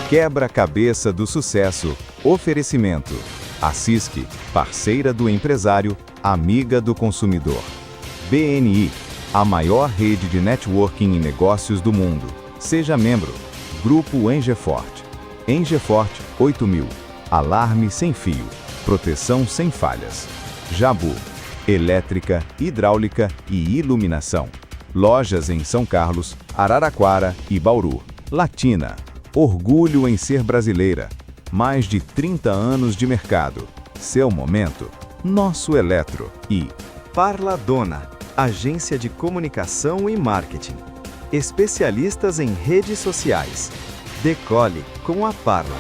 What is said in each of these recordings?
Quebra-cabeça do sucesso. Oferecimento. A CISC, parceira do empresário, amiga do consumidor. BNI, a maior rede de networking e negócios do mundo. Seja membro. Grupo Engefort. Engefort 8000. Alarme sem fio. Proteção sem falhas. Jabu. Elétrica, hidráulica e iluminação. Lojas em São Carlos, Araraquara e Bauru. Latina. Orgulho em ser brasileira. Mais de 30 anos de mercado. Seu momento. Nosso Eletro. E Parladona, agência de comunicação e marketing. Especialistas em redes sociais. Decole com a Parla.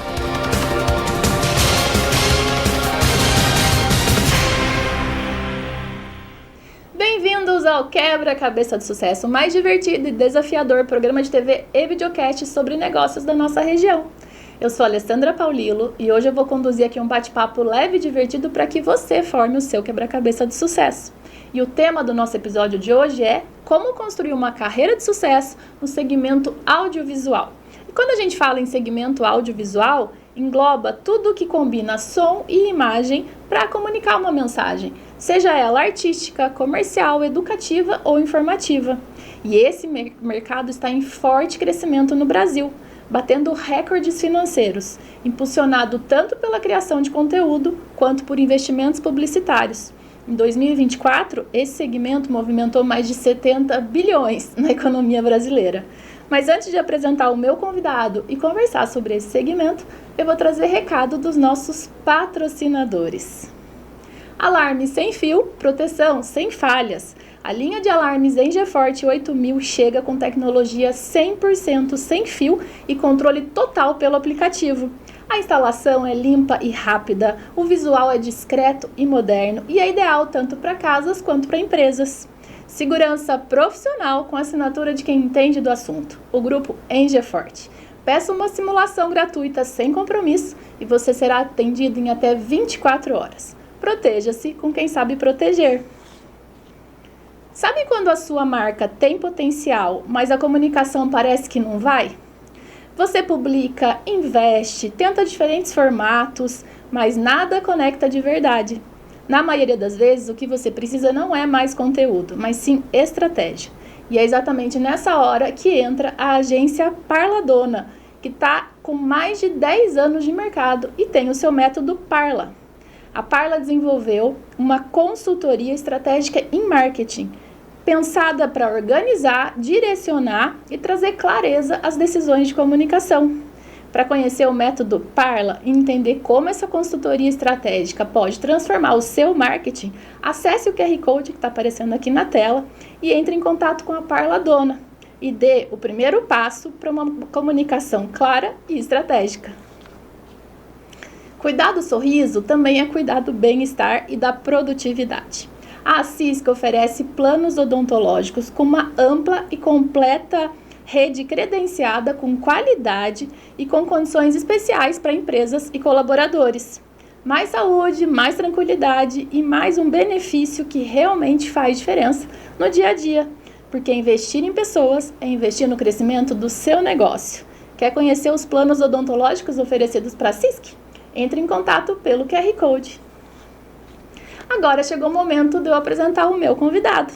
Bem-vindos ao Quebra-Cabeça do Sucesso, o mais divertido e desafiador programa de TV e videocast sobre negócios da nossa região. Eu sou a Alessandra Paulilo e hoje eu vou conduzir aqui um bate-papo leve e divertido para que você forme o seu quebra-cabeça de sucesso. E o tema do nosso episódio de hoje é como construir uma carreira de sucesso no segmento audiovisual. E quando a gente fala em segmento audiovisual, engloba tudo que combina som e imagem para comunicar uma mensagem, seja ela artística, comercial, educativa ou informativa. E esse mercado está em forte crescimento no Brasil, batendo recordes financeiros, impulsionado tanto pela criação de conteúdo quanto por investimentos publicitários. Em 2024, esse segmento movimentou mais de 70 bilhões na economia brasileira. Mas antes de apresentar o meu convidado e conversar sobre esse segmento, eu vou trazer recado dos nossos patrocinadores. Alarme sem fio, proteção sem falhas. A linha de alarmes Engefort 8000 chega com tecnologia 100% sem fio e controle total pelo aplicativo. A instalação é limpa e rápida, o visual é discreto e moderno e é ideal tanto para casas quanto para empresas. Segurança profissional com assinatura de quem entende do assunto, o grupo Engefort. Peça uma simulação gratuita sem compromisso e você será atendido em até 24 horas. Proteja-se com quem sabe proteger. Sabe quando a sua marca tem potencial, mas a comunicação parece que não vai? Você publica, investe, tenta diferentes formatos, mas nada conecta de verdade. Na maioria das vezes, o que você precisa não é mais conteúdo, mas sim estratégia. E é exatamente nessa hora que entra a agência Parladona, que está com mais de 10 anos de mercado e tem o seu método Parla. A Parla desenvolveu uma consultoria estratégica em marketing, pensada para organizar, direcionar e trazer clareza às decisões de comunicação. Para conhecer o método Parla e entender como essa consultoria estratégica pode transformar o seu marketing, acesse o QR Code que está aparecendo aqui na tela e entre em contato com a Parladona e dê o primeiro passo para uma comunicação clara e estratégica. Cuidar do sorriso também é cuidar do bem-estar e da produtividade. A CISC oferece planos odontológicos com uma ampla e completa rede credenciada com qualidade e com condições especiais para empresas e colaboradores. Mais saúde, mais tranquilidade e mais um benefício que realmente faz diferença no dia a dia, porque investir em pessoas é investir no crescimento do seu negócio. Quer conhecer os planos odontológicos oferecidos para a CISC? Entre em contato pelo QR Code. Agora chegou o momento de eu apresentar o meu convidado.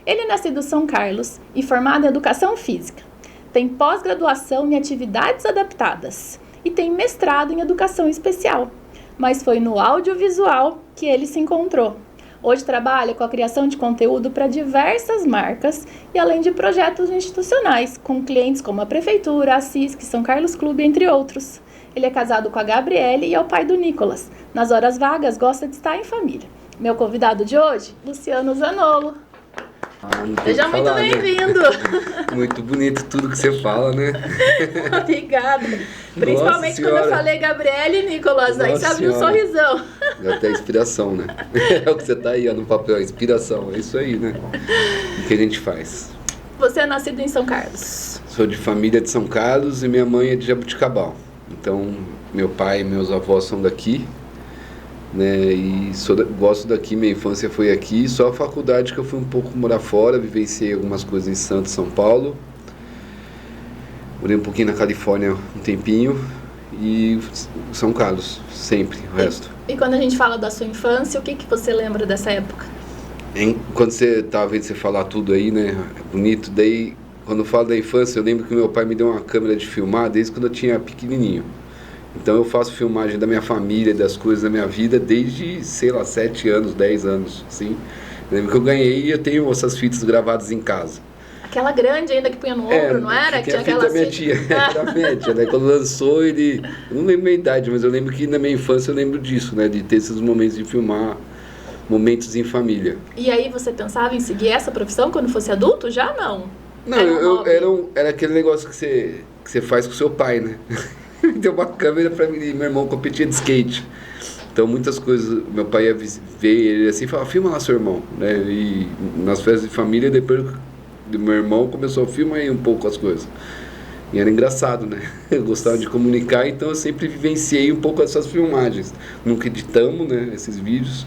Ele é nascido em São Carlos e formado em Educação Física. Tem pós-graduação em Atividades Adaptadas e tem mestrado em Educação Especial. Mas foi no audiovisual que ele se encontrou. Hoje trabalha com a criação de conteúdo para diversas marcas e além de projetos institucionais, com clientes como a Prefeitura, a CISC, São Carlos Clube, entre outros. Ele é casado com a Gabriele e é o pai do Nicolas. Nas horas vagas, gosta de estar em família. Meu convidado de hoje, Luciano Zanolo. Seja muito bem-vindo. Né? Muito bonito tudo que você fala, né? Obrigada. Principalmente quando eu falei Gabriele e Nicolas, aí você abriu um sorrisão. Já tem inspiração, né? É o que você tá aí ó, no papel, inspiração. É isso aí, né? O que a gente faz. Você é nascido em São Carlos? Sou de família de São Carlos e minha mãe é de Jabuticabal. Então, meu pai e meus avós são daqui, né? E gosto daqui, minha infância foi aqui. Só a faculdade que eu fui um pouco morar fora, vivenciei algumas coisas em Santos, São Paulo. Morei um pouquinho na Califórnia um tempinho e São Carlos, sempre, o resto. E quando a gente fala da sua infância, o que você lembra dessa época? Quando você tava vendo você falar tudo aí, né, é bonito, daí quando eu falo da infância, eu lembro que meu pai me deu uma câmera de filmar desde quando eu tinha pequenininho. Então eu faço filmagem da minha família, das coisas da minha vida desde, sei lá, 7 anos, 10 anos, assim. Eu lembro que eu ganhei e eu tenho essas fitas gravadas em casa. Aquela grande ainda que punha no ombro, não era? Que tinha a fita da minha tia, era a minha tia, né? Quando lançou ele, eu não lembro a idade, mas eu lembro que na minha infância eu lembro disso, né? De ter esses momentos de filmar momentos em família. E aí você pensava em seguir essa profissão quando fosse adulto? Já não? Não, era aquele negócio que você faz com seu pai, né? Deu uma câmera pra mim, meu irmão competia de skate. Então muitas coisas, meu pai ia ver ele assim e falava, filma lá seu irmão, né? E nas festas de família, depois do meu irmão, começou a filmar aí um pouco as coisas. E era engraçado, né? Eu gostava de comunicar, então eu sempre vivenciei um pouco essas filmagens. Nunca editamos, né, esses vídeos.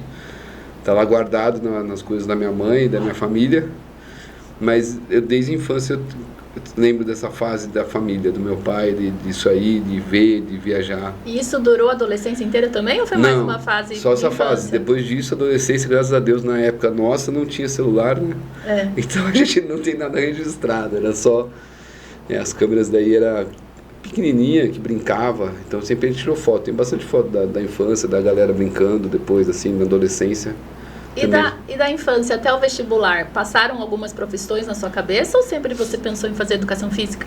Tá lá guardado nas coisas da minha mãe, da minha família. Mas eu, desde a infância, eu lembro dessa fase da família, do meu pai, disso aí, de ver, de viajar. E isso durou a adolescência inteira também ou foi mais uma fase? Só essa fase. Depois disso, a adolescência, graças a Deus, na época nossa, não tinha celular, né? Então a gente não tem nada registrado, era só... as câmeras daí era pequenininha, que brincava, então sempre a gente tirou foto. Tem bastante foto da infância, da galera brincando depois, assim, na adolescência. E da infância até o vestibular, passaram algumas profissões na sua cabeça ou sempre você pensou em fazer educação física?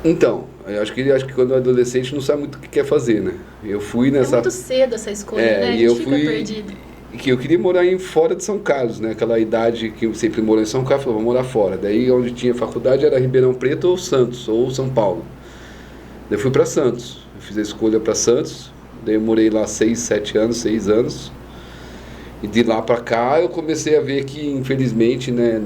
Então, eu acho que quando é adolescente não sabe muito o que quer fazer, né? Eu fui nessa... É muito cedo essa escolha, né? A gente eu fica fui... perdido. Que eu queria morar fora de São Carlos, né? Aquela idade que eu sempre morei em São Carlos, eu vou morar fora. Daí onde tinha faculdade era Ribeirão Preto ou Santos, ou São Paulo. Daí eu fui para Santos, eu fiz a escolha para Santos, daí eu morei lá 6 anos. E de lá para cá eu comecei a ver que, infelizmente, né,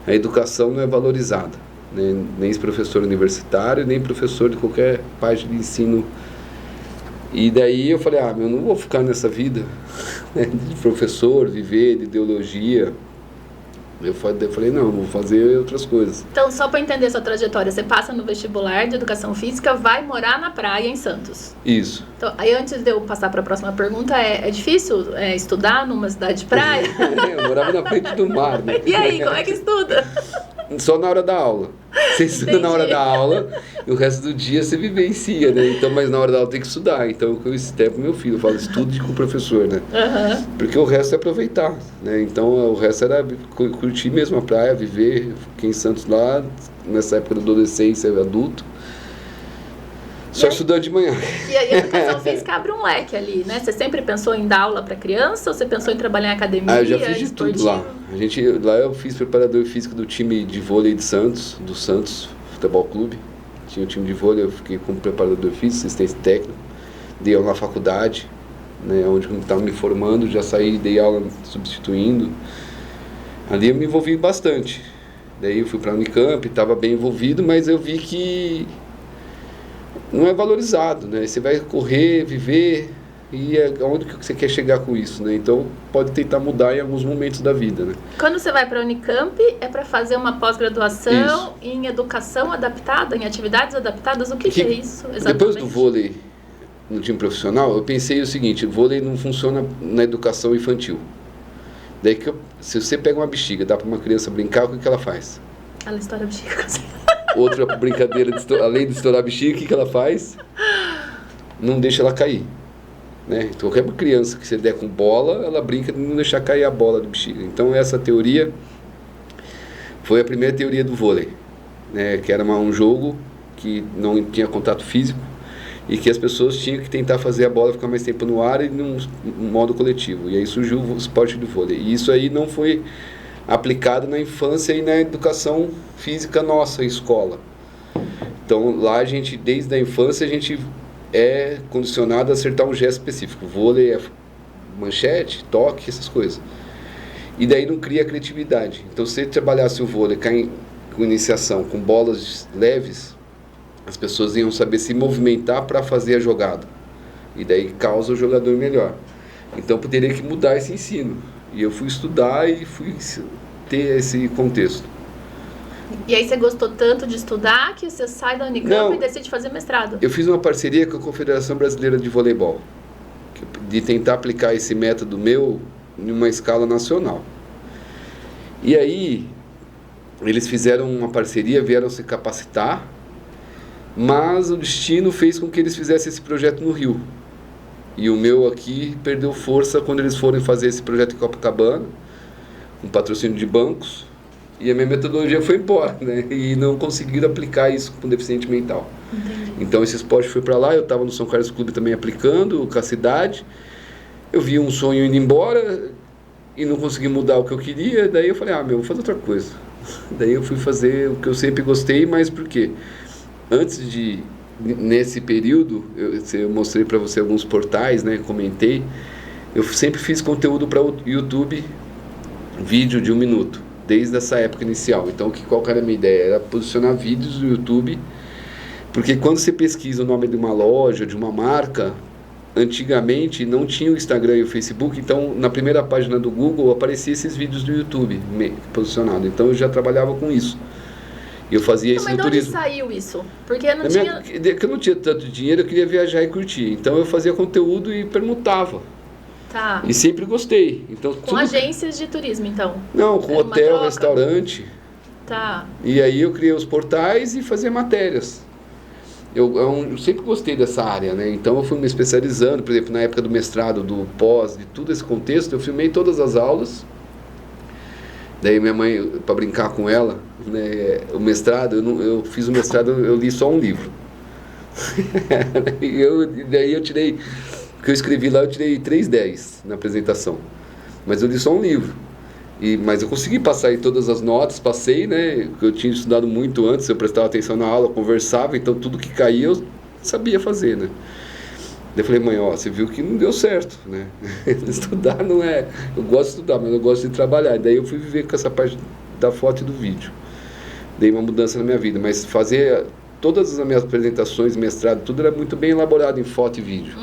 a educação não é valorizada. Né? Nem professor universitário, nem professor de qualquer parte de ensino. E daí eu falei, eu não vou ficar nessa vida, né, de professor, viver de ideologia. Eu falei, não, vou fazer outras coisas. Então, só para entender sua trajetória, você passa no vestibular de educação física, vai morar na praia em Santos. Isso. Então, aí antes de eu passar para a próxima pergunta, é difícil estudar numa cidade de praia? Eu morava na frente do mar, né? E aí, como é que estuda? Só na hora da aula. Você estuda na hora da aula e o resto do dia você vivencia, né? Então, mas na hora da aula tem que estudar. Então, eu externo pro meu filho, eu falo, estude com o professor, né? Uhum. Porque o resto é aproveitar, né? Então, o resto era curtir mesmo a praia, viver. Fiquei em Santos lá, nessa época da adolescência, adulto. Só estudando de manhã. E aí a educação física abre um leque ali, né? Você sempre pensou em dar aula para criança ou você pensou em trabalhar em academia? Eu já fiz de tudo lá. Lá eu fiz preparador físico do time de vôlei de Santos, do Santos Futebol Clube. Tinha um time de vôlei, eu fiquei como preparador físico, assistente técnico. Dei aula na faculdade, né, onde eu estava me formando, já saí, dei aula substituindo. Ali eu me envolvi bastante. Daí eu fui para a Unicamp, estava bem envolvido, mas eu vi que não é valorizado, né? Você vai correr, viver, e aonde que você quer chegar com isso, né? Então pode tentar mudar em alguns momentos da vida, né? Quando você vai para a Unicamp, é para fazer uma pós-graduação em educação adaptada, em atividades adaptadas? O que é isso exatamente? Depois do vôlei no time profissional, eu pensei o seguinte, o vôlei não funciona na educação infantil. Daí que se você pega uma bexiga, dá para uma criança brincar, o que ela faz? Ela estoura a bexiga. Outra brincadeira, além de estourar a bexiga, o que ela faz? Não deixa ela cair. Né? Então, qualquer criança que você der com bola, ela brinca de não deixar cair a bola de bexiga. Então, essa teoria foi a primeira teoria do vôlei, né? Que era um jogo que não tinha contato físico e que as pessoas tinham que tentar fazer a bola ficar mais tempo no ar e num modo coletivo. E aí surgiu o esporte do vôlei. E isso aí não foi aplicado na infância e na educação física nossa, em escola. Então, lá a gente, desde a infância, a gente é condicionado a acertar um gesto específico. Vôlei é manchete, toque, essas coisas. E daí não cria criatividade. Então, se você trabalhasse o vôlei com iniciação, com bolas leves, as pessoas iam saber se movimentar para fazer a jogada. E daí causa o jogador melhor. Então, poderia que mudar esse ensino. E eu fui estudar e fui ter esse contexto. E aí você gostou tanto de estudar que você sai da Unicamp Não. e decide fazer mestrado? Eu fiz uma parceria com a Confederação Brasileira de Voleibol, de tentar aplicar esse método meu em uma escala nacional. E aí, eles fizeram uma parceria, vieram se capacitar, mas o destino fez com que eles fizessem esse projeto no Rio. E o meu aqui perdeu força quando eles foram fazer esse projeto em Copacabana, com patrocínio de bancos, e a minha metodologia foi embora, né? E não conseguiram aplicar isso com deficiente mental. Entendi. Então esse esporte foi para lá, eu estava no São Carlos Clube também aplicando, com a cidade. Eu vi um sonho indo embora e não consegui mudar o que eu queria, daí eu falei, vou fazer outra coisa. Daí eu fui fazer o que eu sempre gostei, mas por quê? Nesse período, eu mostrei para você alguns portais, né, comentei, eu sempre fiz conteúdo para o YouTube, vídeo de 1 minuto, desde essa época inicial. Então, qual que era a minha ideia? Era posicionar vídeos no YouTube, porque quando você pesquisa o nome de uma loja, de uma marca, antigamente não tinha o Instagram e o Facebook, então na primeira página do Google aparecia esses vídeos do YouTube posicionado. Então eu já trabalhava com isso. E eu fazia isso no turismo. Mas de onde saiu isso? Porque não tinha... Que eu não tinha tanto dinheiro, eu queria viajar e curtir. Então eu fazia conteúdo e permutava. Tá. E sempre gostei. Então, Com agências de turismo, então? Não, com era uma hotel, troca? restaurante. Tá. E aí eu criei os portais e fazia matérias. Eu sempre gostei dessa área, né? Então eu fui me especializando, por exemplo, na época do mestrado, do pós, de todo esse contexto, eu filmei todas as aulas. Daí minha mãe, para brincar com ela, né, o mestrado, eu fiz o mestrado, eu li só um livro. Daí eu tirei, o que eu escrevi lá, eu tirei 3/10 na apresentação. Mas eu li só um livro. Mas eu consegui passar em todas as notas, passei, né? Eu tinha estudado muito antes, eu prestava atenção na aula, conversava, então tudo que caía eu sabia fazer, né? Daí eu falei, mãe, você viu que não deu certo, né? Estudar não é... Eu gosto de estudar, mas eu gosto de trabalhar. Daí eu fui viver com essa parte da foto e do vídeo. Dei uma mudança na minha vida, mas fazer todas as minhas apresentações, mestrado, tudo era muito bem elaborado em foto e vídeo.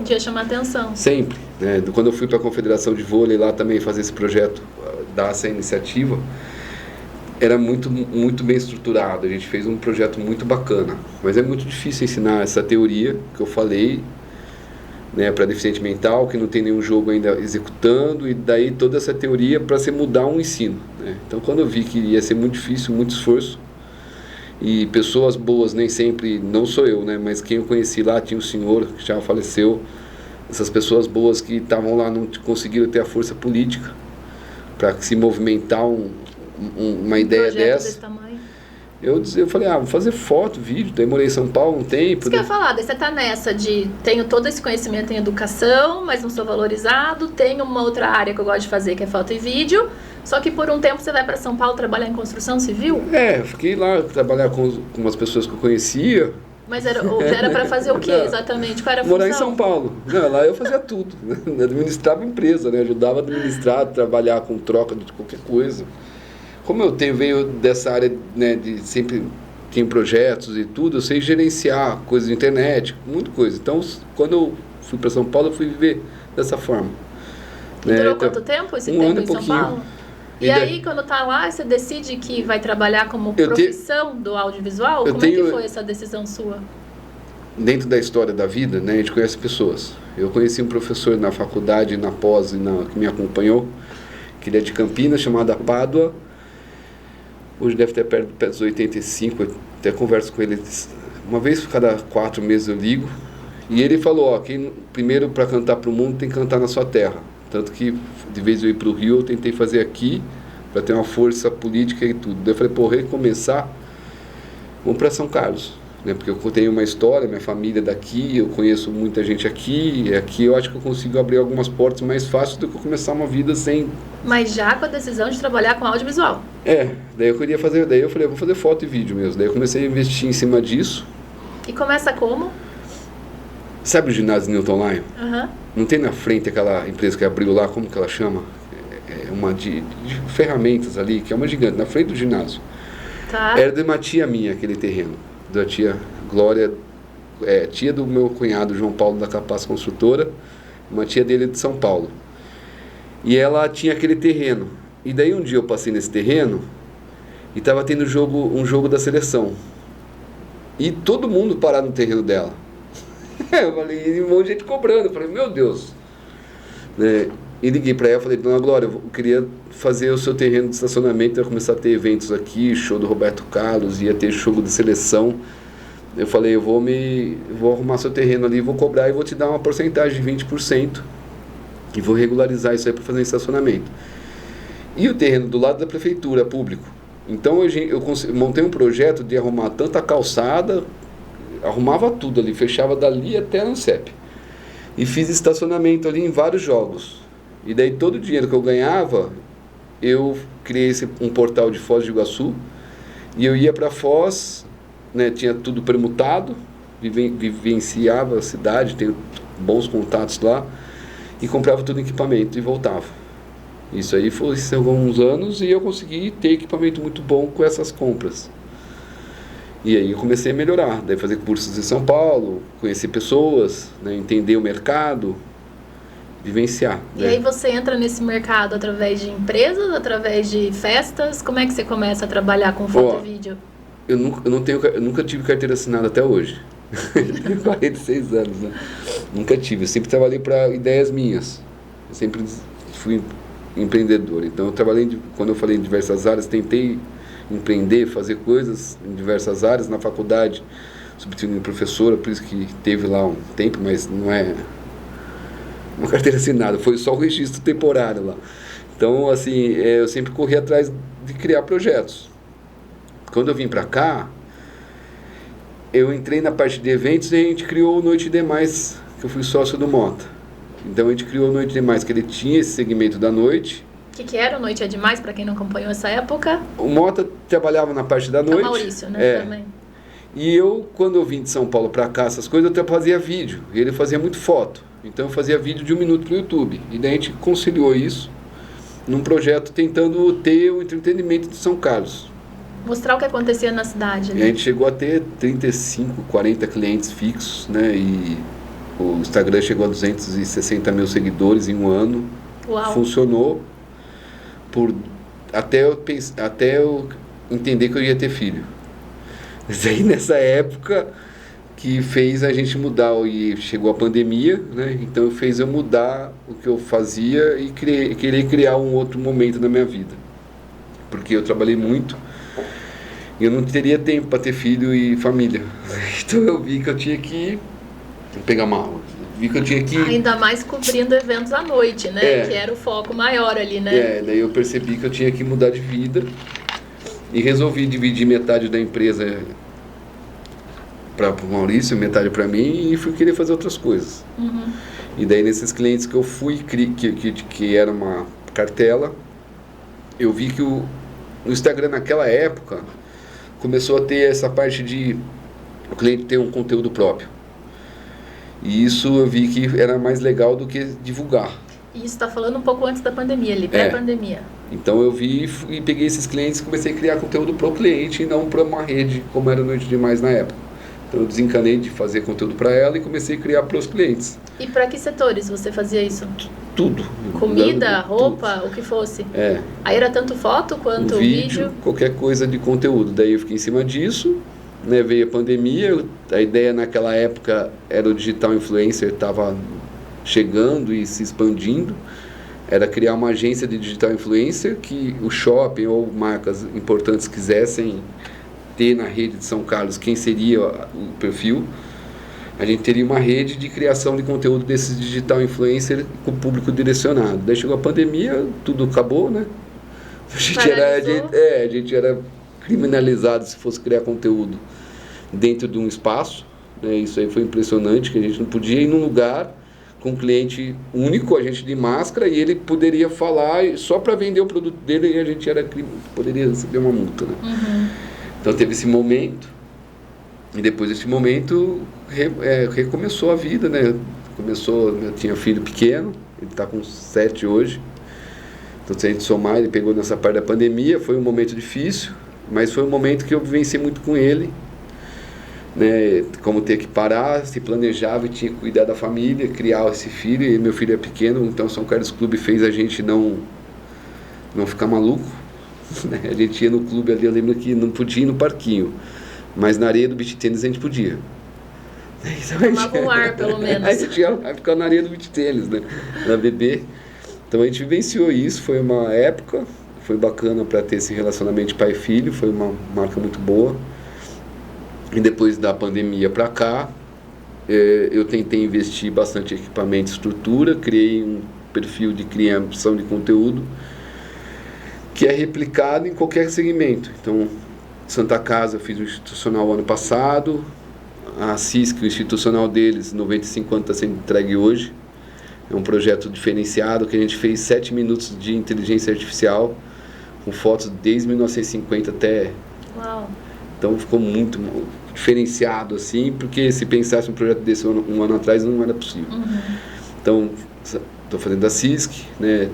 Tinha chamar atenção. Sempre, né? Quando eu fui para a Confederação de Vôlei lá também fazer esse projeto, dar essa iniciativa, era muito bem estruturado. A gente fez um projeto muito bacana, mas é muito difícil ensinar essa teoria que eu falei, né, para deficiente mental, que não tem nenhum jogo ainda executando, e daí toda essa teoria para se mudar um ensino, né? Então quando eu vi que ia ser muito difícil, muito esforço, e pessoas boas, nem sempre, não sou eu, né, mas quem eu conheci lá, tinha um senhor que já faleceu, essas pessoas boas que estavam lá não conseguiram ter a força política para se movimentar uma ideia dessa. Eu falei, vou fazer foto, vídeo. Daí morei em São Paulo um tempo. Isso que eu ia falar, daí você tá nessa de tenho todo esse conhecimento em educação, mas não sou valorizado, tenho uma outra área que eu gosto de fazer, que é foto e vídeo, só que por um tempo você vai para São Paulo trabalhar em construção civil? Eu fiquei lá, trabalhar com umas pessoas que eu conhecia. Mas era para fazer o que exatamente? Qual era a função? Morar em São Paulo. Não, lá eu fazia tudo, né? Administrava empresa, né? Ajudava a administrar, trabalhar com troca de qualquer coisa. Como eu veio dessa área, né, de sempre tinha projetos e tudo, eu sei gerenciar coisas de internet, muita coisa. Então, quando eu fui para São Paulo, eu fui viver dessa forma. E durou quanto tempo esse tempo ano em São Paulo? E aí, quando tá lá, você decide que vai trabalhar como profissão do audiovisual? Como é que foi essa decisão sua? Dentro da história da vida, né, a gente conhece pessoas. Eu conheci um professor na faculdade, na pós, que me acompanhou, que ele é de Campinas, chamado Pádua. Hoje deve ter perto dos 85, eu até converso com ele uma vez cada 4 meses eu ligo. E ele falou, quem primeiro para cantar para o mundo tem que cantar na sua terra. Tanto que de vez eu ir para o Rio, eu tentei fazer aqui para ter uma força política e tudo. Daí eu falei, recomeçar, vamos para São Carlos, né? Porque eu tenho uma história, minha família é daqui, eu conheço muita gente aqui, e aqui eu acho que eu consigo abrir algumas portas mais fácil do que eu começar uma vida sem... Mas já com a decisão de trabalhar com audiovisual? Daí eu queria fazer, daí eu falei, vou fazer foto e vídeo mesmo. Daí eu comecei a investir em cima disso. E começa como? Sabe o ginásio Newton Lion? Uhum. Não tem na frente aquela empresa que abriu lá, como que ela chama? É uma de ferramentas ali, que é uma gigante, na frente do ginásio. Tá. Era de uma tia minha, aquele terreno. Da tia Glória, tia do meu cunhado João Paulo da Capaz Construtora, uma tia dele de São Paulo. E ela tinha aquele terreno. E daí um dia eu passei nesse terreno e estava tendo um jogo da seleção. E todo mundo parado no terreno dela. Eu falei, e um monte de gente cobrando. Eu falei, meu Deus. Né? E liguei para ela e falei, dona Glória, eu queria fazer o seu terreno de estacionamento, ia começar a ter eventos aqui, show do Roberto Carlos, ia ter show de seleção. Eu falei, eu vou arrumar seu terreno ali, vou cobrar e vou te dar uma porcentagem de 20% e vou regularizar isso aí para fazer estacionamento. E o terreno do lado da prefeitura, público. Então eu montei um projeto de arrumar tanta calçada, arrumava tudo ali, fechava dali até no CEP. E fiz estacionamento ali em vários jogos. E daí todo o dinheiro que eu ganhava, eu criei um portal de Foz do Iguaçu, e eu ia para Foz, né, tinha tudo permutado, vivenciava a cidade, tenho bons contatos lá, e comprava todo o equipamento e voltava. Isso aí foi alguns anos e eu consegui ter equipamento muito bom com essas compras. E aí eu comecei a melhorar, daí fazer cursos em São Paulo, conhecer pessoas, né, entender o mercado, vivenciar. E aí você entra nesse mercado através de empresas, através de festas? Como é que você começa a trabalhar com foto e vídeo? Eu nunca tive carteira assinada até hoje. Tenho 46 anos, né? Nunca tive. Eu sempre trabalhei para ideias minhas. Eu sempre fui empreendedor. Então eu trabalhei, quando eu falei em diversas áreas, tentei empreender, fazer coisas em diversas áreas. Na faculdade, substituindo professora, por isso que teve lá um tempo, mas não é uma carteira assinada, foi só o registro temporário lá. Então, assim, eu sempre corri atrás de criar projetos. Quando eu vim para cá, eu entrei na parte de eventos e a gente criou o Noite Demais, que eu fui sócio do Mota. Então a gente criou o Noite Demais, que ele tinha esse segmento da noite. O que era o Noite é Demais, para quem não acompanhou essa época? O Mota trabalhava na parte da noite. O Maurício, né? Também. E eu, quando eu vim de São Paulo para cá, essas coisas, eu fazia vídeo. E ele fazia muito foto. Então eu fazia vídeo de 1 minuto para o YouTube. E daí a gente conciliou isso num projeto tentando ter o entretenimento de São Carlos. Mostrar o que acontecia na cidade, né? E a gente chegou a ter 35, 40 clientes fixos, né? E o Instagram chegou a 260 mil seguidores em um ano. Uau. Funcionou até eu entender que eu ia ter filho. Mas aí nessa época que fez a gente mudar, e chegou a pandemia, né? Então fez eu mudar o que eu fazia e querer criar um outro momento na minha vida. Porque eu trabalhei muito e eu não teria tempo para ter filho e família. Então eu vi que eu tinha que pegar uma aula. Vi que eu tinha que... Ainda mais cobrindo eventos à noite, né? Que era o foco maior ali, né? Daí eu percebi que eu tinha que mudar de vida e resolvi dividir metade da empresa para o Maurício, metade para mim, e fui querer fazer outras coisas. Uhum. E daí nesses clientes que eu fui, que era uma cartela, eu vi que o Instagram naquela época começou a ter essa parte de o cliente ter um conteúdo próprio. E isso eu vi que era mais legal do que divulgar. E isso está falando um pouco antes da pandemia, ali, pré-pandemia. Então eu vi e peguei esses clientes e comecei a criar conteúdo para o cliente e não para uma rede, como era Noite Demais na época. Então eu desencanei de fazer conteúdo para ela e comecei a criar para os clientes. E para que setores você fazia isso? Tudo. Comida, roupa, o que fosse? Aí era tanto foto quanto vídeo? Qualquer coisa de conteúdo. Daí eu fiquei em cima disso, né, veio a pandemia, a ideia naquela época era o digital influencer, estava chegando e se expandindo, era criar uma agência de digital influencer que o shopping ou marcas importantes quisessem ter na rede de São Carlos quem seria o perfil. A gente teria uma rede de criação de conteúdo desses digital influencer com o público direcionado. Daí chegou a pandemia, tudo acabou, né? A gente era criminalizado se fosse criar conteúdo dentro de um espaço, né? Isso aí foi impressionante, que a gente não podia ir num lugar com um cliente único, a gente de máscara, e ele poderia falar só para vender o produto dele e a gente poderia receber uma multa, né? Uhum. Então teve esse momento, e depois desse momento recomeçou a vida, né? Eu tinha filho pequeno, ele está com 7 hoje, então se a gente somar, ele pegou nessa parte da pandemia, foi um momento difícil, mas foi um momento que eu vivenciei muito com ele, né? Como ter que parar, se planejava e tinha que cuidar da família, criar esse filho, e meu filho é pequeno, então São Carlos Clube fez a gente não ficar maluco, né? A gente ia no clube ali, eu lembro que não podia ir no parquinho, mas na areia do beach tênis a gente podia. Então, tomava um ar, pelo menos. A gente ia ficar na areia do beach tênis, né? Na bebê. Então a gente vivenciou isso, foi uma época, foi bacana para ter esse relacionamento de pai e filho, foi uma marca muito boa. E depois da pandemia para cá, eu tentei investir bastante em equipamento e estrutura, criei um perfil de criação de conteúdo que é replicado em qualquer segmento. Então, Santa Casa eu fiz o institucional ano passado, a CISC, o institucional deles, 95 anos, está sendo entregue hoje. É um projeto diferenciado que a gente fez 7 minutos de inteligência artificial, com fotos desde 1950 até... Uau! Então ficou muito diferenciado assim, porque se pensasse um projeto desse um ano atrás não era possível. Uhum. Então, estou fazendo a CISC, né?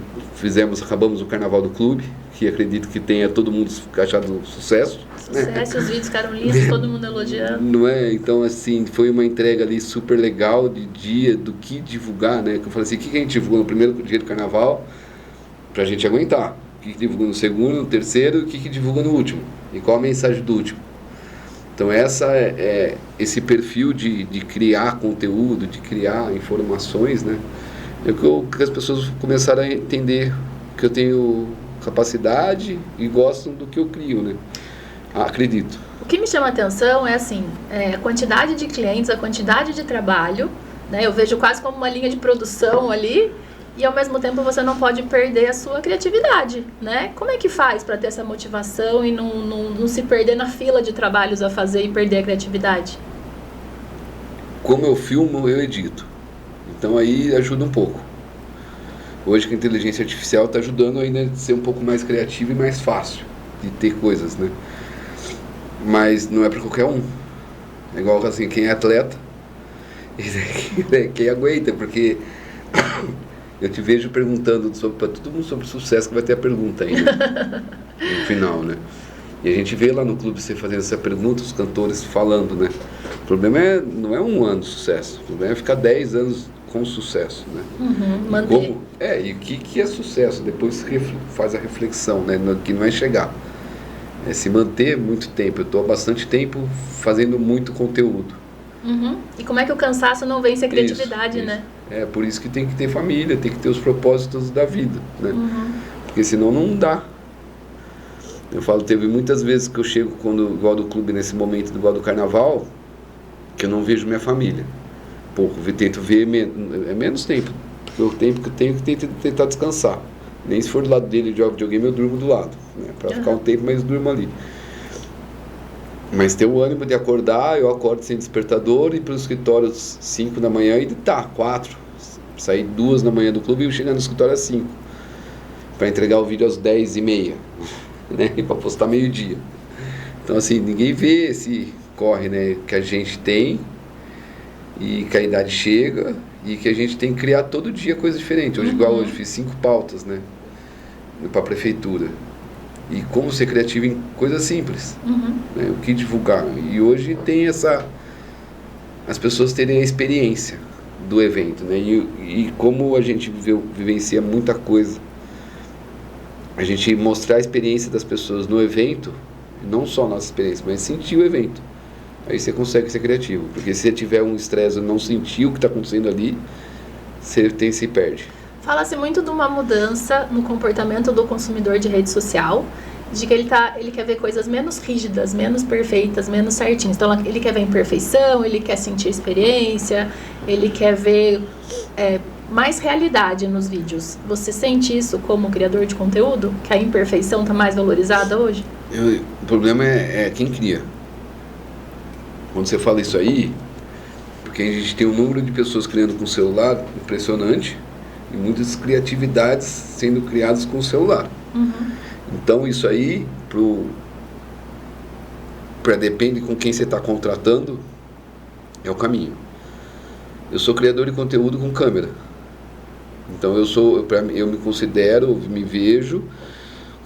Acabamos o Carnaval do Clube, que acredito que tenha todo mundo achado sucesso. Sucesso, os vídeos ficaram lindos, todo mundo elogiando. Não é? Então, assim, foi uma entrega ali super legal de dia, do que divulgar, né? Que eu falei assim, o que a gente divulga no primeiro dia do Carnaval, pra gente aguentar? O que divulga no segundo, no terceiro, e o que divulga no último? E qual a mensagem do último? Então, esse perfil de criar conteúdo, de criar informações, né? É que as pessoas começaram a entender que eu tenho capacidade e gostam do que eu crio, né? Acredito. O que me chama a atenção é assim, a quantidade de clientes, a quantidade de trabalho, né? Eu vejo quase como uma linha de produção ali, e ao mesmo tempo você não pode perder a sua criatividade, né? Como é que faz para ter essa motivação e não se perder na fila de trabalhos a fazer e perder a criatividade? Como eu filmo, eu edito. Então aí ajuda um pouco. Hoje que a inteligência artificial está ajudando ainda a ser um pouco mais criativo e mais fácil de ter coisas, né? Mas não é para qualquer um. É igual assim, quem é atleta, quem aguenta, porque eu te vejo perguntando para todo mundo sobre sucesso, que vai ter a pergunta ainda no final, né? E a gente vê lá no clube você fazendo essa pergunta, os cantores falando, né? O problema não é um ano de sucesso, o problema é ficar 10 anos com sucesso, né? Manter. E o que é sucesso? Depois faz a reflexão, né? Que não é chegar. É se manter muito tempo. Eu estou há bastante tempo fazendo muito conteúdo. E como é que o cansaço não vence a criatividade, isso. né? É por isso que tem que ter família, tem que ter os propósitos da vida, né? Porque senão não dá. Eu falo, teve muitas vezes que eu chego igual do clube, nesse momento igual do Carnaval, que eu não vejo minha família. Pouco, eu tento ver menos tempo, porque o tempo que eu tenho que tentar descansar. Nem se for do lado dele jogar videogame, eu durmo do lado, né? Para ficar um tempo, mas durmo ali. Mas ter o ânimo de acordar, eu acordo sem despertador, ir para o escritório às 5 da manhã e 4. Sair 2 da manhã do clube e chegar no escritório às 5. Para entregar o vídeo às 10h30, né? E para postar meio-dia. Então, assim, ninguém vê esse corre, né? Que a gente tem e que a idade chega e que a gente tem que criar todo dia coisa diferente. Hoje, igual hoje, fiz 5 pautas, né? Para a prefeitura. E como ser criativo em coisas simples, né? O que divulgar. E hoje tem as pessoas terem a experiência do evento, né? E como a gente vivencia muita coisa, a gente mostrar a experiência das pessoas no evento, não só a nossa experiência, mas sentir o evento. Aí você consegue ser criativo, porque se você tiver um estresse e não sentir o que está acontecendo ali, você se perde. Fala-se muito de uma mudança no comportamento do consumidor de rede social, de que ele quer ver coisas menos rígidas, menos perfeitas, menos certinhas. Então ele quer ver imperfeição, ele quer sentir experiência, ele quer ver mais realidade nos vídeos. Você sente isso como criador de conteúdo? Que a imperfeição está mais valorizada hoje? O problema é quem cria. Quando você fala isso aí, porque a gente tem um número de pessoas criando com o celular impressionante e muitas criatividades sendo criadas com o celular. Então isso aí, depende com quem você está contratando, é o caminho. Eu sou criador de conteúdo com câmera. Então eu me considero, me vejo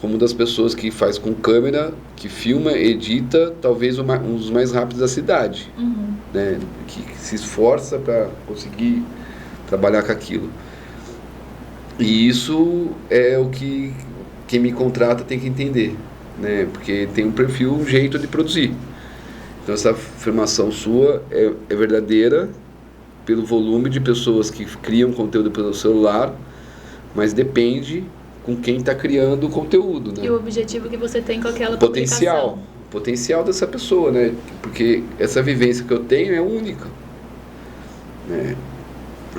como uma das pessoas que faz com câmera, que filma, edita, talvez um dos mais rápidos da cidade, né? Que se esforça para conseguir trabalhar com aquilo. E isso é o que quem me contrata tem que entender, né? Porque tem um perfil, um jeito de produzir. Então essa afirmação sua é verdadeira pelo volume de pessoas que criam conteúdo pelo celular, mas depende com quem está criando o conteúdo, né? E o objetivo que você tem com aquela potencial dessa pessoa, né? Porque essa vivência que eu tenho é única, né?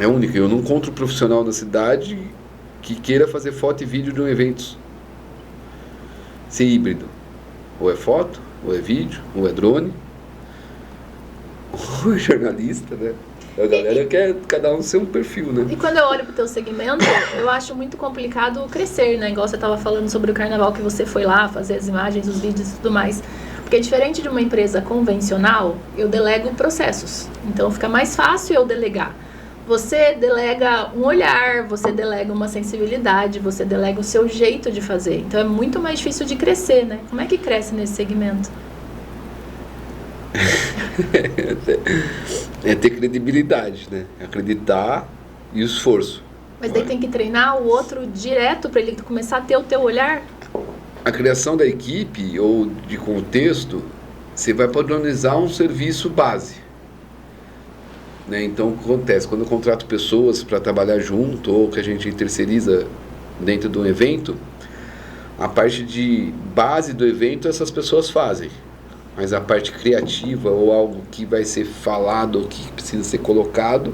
É única. Eu não encontro profissional na cidade que queira fazer foto e vídeo de um evento ser híbrido. Ou é foto, ou é vídeo, ou é drone, ou é jornalista, né? A galera quer cada um ser um perfil, né? E quando eu olho pro teu segmento, eu acho muito complicado crescer, né? Igual você tava falando sobre o carnaval, que você foi lá fazer as imagens, os vídeos e tudo mais. Porque diferente de uma empresa convencional, eu delego processos. Então fica mais fácil eu delegar. Você delega um olhar, você delega uma sensibilidade, você delega o seu jeito de fazer. Então é muito mais difícil de crescer, né? Como é que cresce nesse segmento? É ter credibilidade, né? Acreditar e o esforço. Mas daí tem que treinar o outro direto para ele começar a ter o teu olhar? A criação da equipe ou de contexto, você vai padronizar um serviço base, né? Então, o que acontece? Quando eu contrato pessoas para trabalhar junto ou que a gente terceiriza dentro de um evento, a parte de base do evento essas pessoas fazem. Mas a parte criativa ou algo que vai ser falado ou que precisa ser colocado,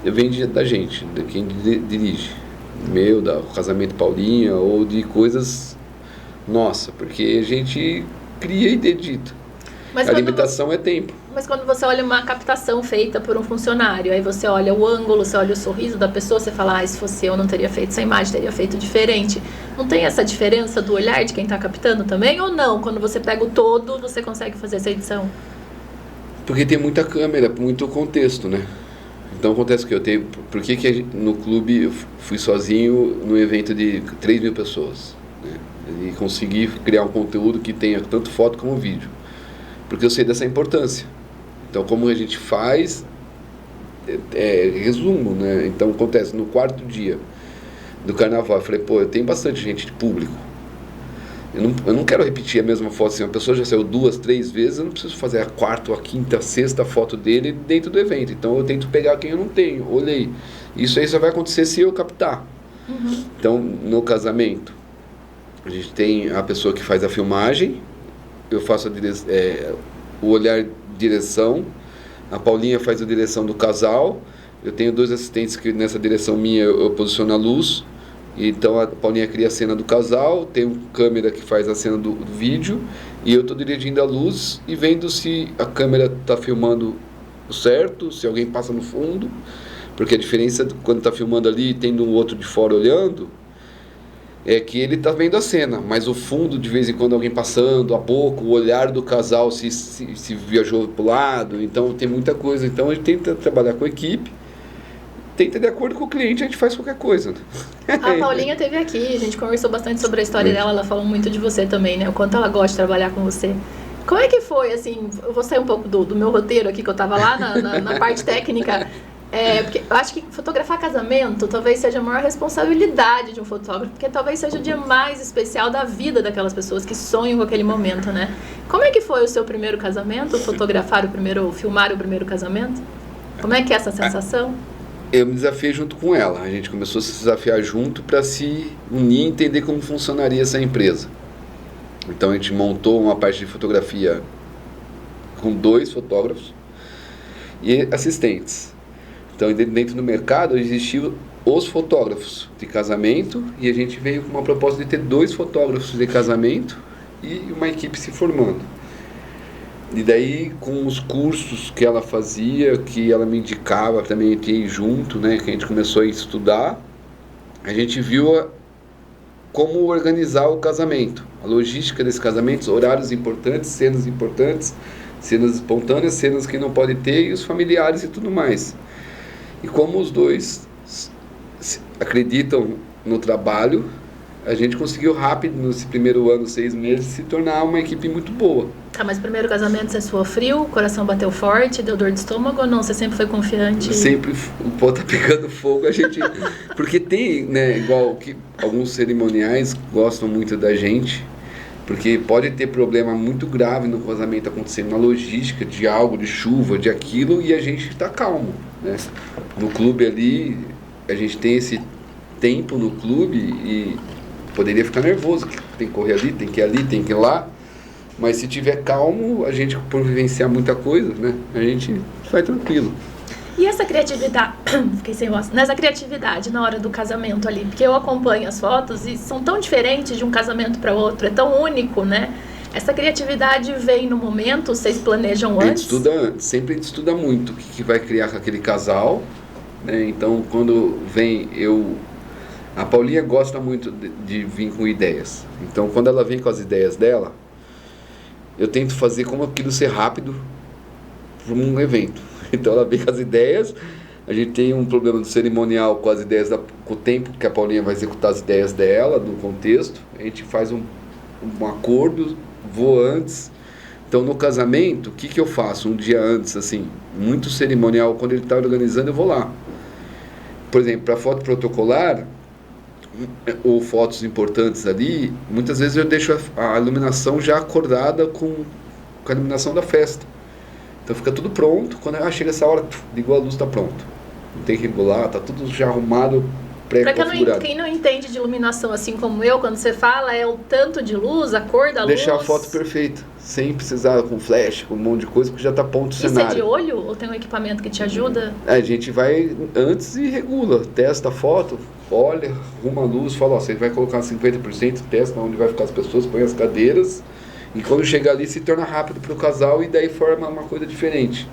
vem da gente, de quem dirige. Meu, do casamento Paulinha ou de coisas nossa, porque a gente cria e edita. A limitação é tempo. Mas quando você olha uma captação feita por um funcionário, aí você olha o ângulo, você olha o sorriso da pessoa, você fala, se fosse eu não teria feito essa imagem, teria feito diferente. Não tem essa diferença do olhar de quem está captando também? Ou não? Quando você pega o todo, você consegue fazer essa edição? Porque tem muita câmera, muito contexto, né? Então acontece que eu tenho... Por que no clube eu fui sozinho num evento de 3 mil pessoas, né? E consegui criar um conteúdo que tenha tanto foto como vídeo. Porque eu sei dessa importância. Então, como a gente faz, resumo, né? Então, acontece, no 4º dia do carnaval, eu falei, eu tenho bastante gente de público. Eu não quero repetir a mesma foto, assim, uma pessoa já saiu 2, 3 vezes, eu não preciso fazer a 4ª, a 5ª, a 6ª foto dele dentro do evento. Então, eu tento pegar quem eu não tenho, olhei. Isso aí só vai acontecer se eu captar. Uhum. Então, no casamento, a gente tem a pessoa que faz a filmagem, eu faço o olhar direção, a Paulinha faz a direção do casal, eu tenho 2 assistentes que nessa direção minha eu posiciono a luz, então a Paulinha cria a cena do casal, tem um câmera que faz a cena do vídeo, e eu estou dirigindo a luz e vendo se a câmera está filmando o certo, se alguém passa no fundo, porque a diferença quando está filmando ali e tendo um outro de fora olhando, é que ele está vendo a cena, mas o fundo, de vez em quando, alguém passando, a boca, o olhar do casal se viajou para o lado, então tem muita coisa. Então a gente tenta trabalhar com a equipe, tenta de acordo com o cliente, a gente faz qualquer coisa. A Paulinha esteve aqui, a gente conversou bastante sobre a história dela, ela falou muito de você também, né? O quanto ela gosta de trabalhar com você. Como é que foi, assim, eu vou sair um pouco do meu roteiro aqui, que eu estava lá na parte técnica. Porque eu acho que fotografar casamento talvez seja a maior responsabilidade de um fotógrafo, porque talvez seja o dia mais especial da vida daquelas pessoas que sonham com aquele momento, né? Como é que foi o seu primeiro casamento? Filmar o primeiro casamento? Como é que é essa sensação? Eu me desafiei junto com ela, a gente começou a se desafiar junto para se unir e entender como funcionaria essa empresa. Então a gente montou uma parte de fotografia com 2 fotógrafos e assistentes. Então, dentro do mercado, existiam os fotógrafos de casamento e a gente veio com uma proposta de ter 2 fotógrafos de casamento e uma equipe se formando. E daí, com os cursos que ela fazia, que ela me indicava também ir junto, né, que a gente começou a estudar, a gente viu como organizar o casamento, a logística desses casamentos, horários importantes, cenas espontâneas, cenas que não pode ter e os familiares e tudo mais. E como os 2 acreditam no trabalho, a gente conseguiu rápido, nesse primeiro ano, 6 meses, se tornar uma equipe muito boa. Tá, mas primeiro casamento você suou frio, o coração bateu forte, deu dor de estômago ou não? Você sempre foi confiante? Sempre o pó tá pegando fogo, a gente... Porque tem, né, igual que alguns cerimoniais gostam muito da gente, porque pode ter problema muito grave no casamento acontecendo, na logística de algo, de chuva, de aquilo, e a gente tá calmo, né? No clube ali, a gente tem esse tempo no clube e poderia ficar nervoso, tem que correr ali, tem que ir ali, tem que ir lá. Mas se tiver calmo, a gente, por vivenciar muita coisa, né? A gente vai tranquilo. E essa criatividade, fiquei sem voz, nessa criatividade na hora do casamento ali, porque eu acompanho as fotos e são tão diferentes de um casamento para outro, é tão único, né? Essa criatividade vem no momento, vocês planejam antes? Estuda antes, sempre a gente estuda muito o que vai criar com aquele casal, né? Então, quando vem, a Paulinha gosta muito de vir com ideias. Então, quando ela vem com as ideias dela, eu tento fazer como aquilo ser rápido para um evento. Então ela vem com as ideias, a gente tem um problema do cerimonial com as ideias, com o tempo que a Paulinha vai executar as ideias dela, do contexto, a gente faz um acordo, vou antes. Então no casamento, o que eu faço um dia antes, assim, muito cerimonial, quando ele está organizando eu vou lá. Por exemplo, para foto protocolar, ou fotos importantes ali, muitas vezes eu deixo a iluminação já acordada com a iluminação da festa. Então fica tudo pronto, quando chega essa hora, ligou a luz, está pronto. Não tem que regular, está tudo já arrumado, pré-configurado. Para quem não entende de iluminação assim como eu, quando você fala, é o tanto de luz, a cor da luz? Deixar a foto perfeita, sem precisar com flash, com um monte de coisa, porque já está pronto o cenário. Isso é de olho ou tem um equipamento que te ajuda? A gente vai antes e regula, testa a foto, olha, arruma a luz, fala, ó, você vai colocar 50%, testa onde vai ficar as pessoas, põe as cadeiras, e quando chegar ali se torna rápido para o casal e daí forma uma coisa diferente.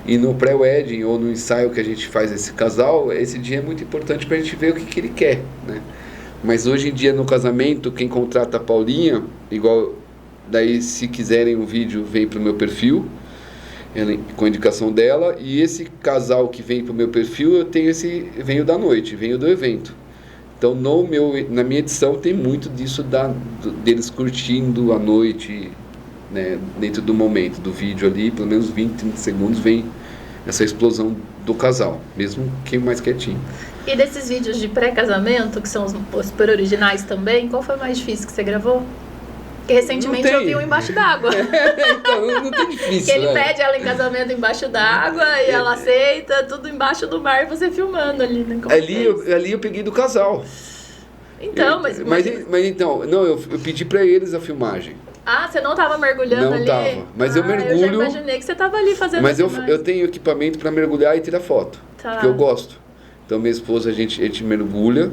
E no pré-wedding ou no ensaio que a gente faz esse casal, esse dia é muito importante para a gente ver o que ele quer, né? Mas hoje em dia no casamento, quem contrata a Paulinha, igual, daí se quiserem o vídeo vem para o meu perfil, com a indicação dela, e esse casal que vem para o meu perfil, eu tenho venho da noite, venho do evento. Então na minha edição tem muito disso deles curtindo a noite, né, dentro do momento do vídeo ali, pelo menos 20, 30 segundos vem essa explosão do casal, mesmo que mais quietinho. E desses vídeos de pré-casamento, que são os super originais também, qual foi o mais difícil que você gravou? Porque recentemente eu vi um embaixo d'água. Então, não tem difícil. Que ele pede ela em casamento embaixo d'água e ela aceita, tudo embaixo do mar e você filmando ali, né? Ali eu peguei do casal. Então, mas então, não, eu pedi pra eles a filmagem. Ah, você não tava mergulhando ali? Não tava, mas eu mergulho. Eu já imaginei que você tava ali fazendo. Mas eu tenho equipamento pra mergulhar e tirar foto, porque eu gosto. Então minha esposa, a gente mergulha,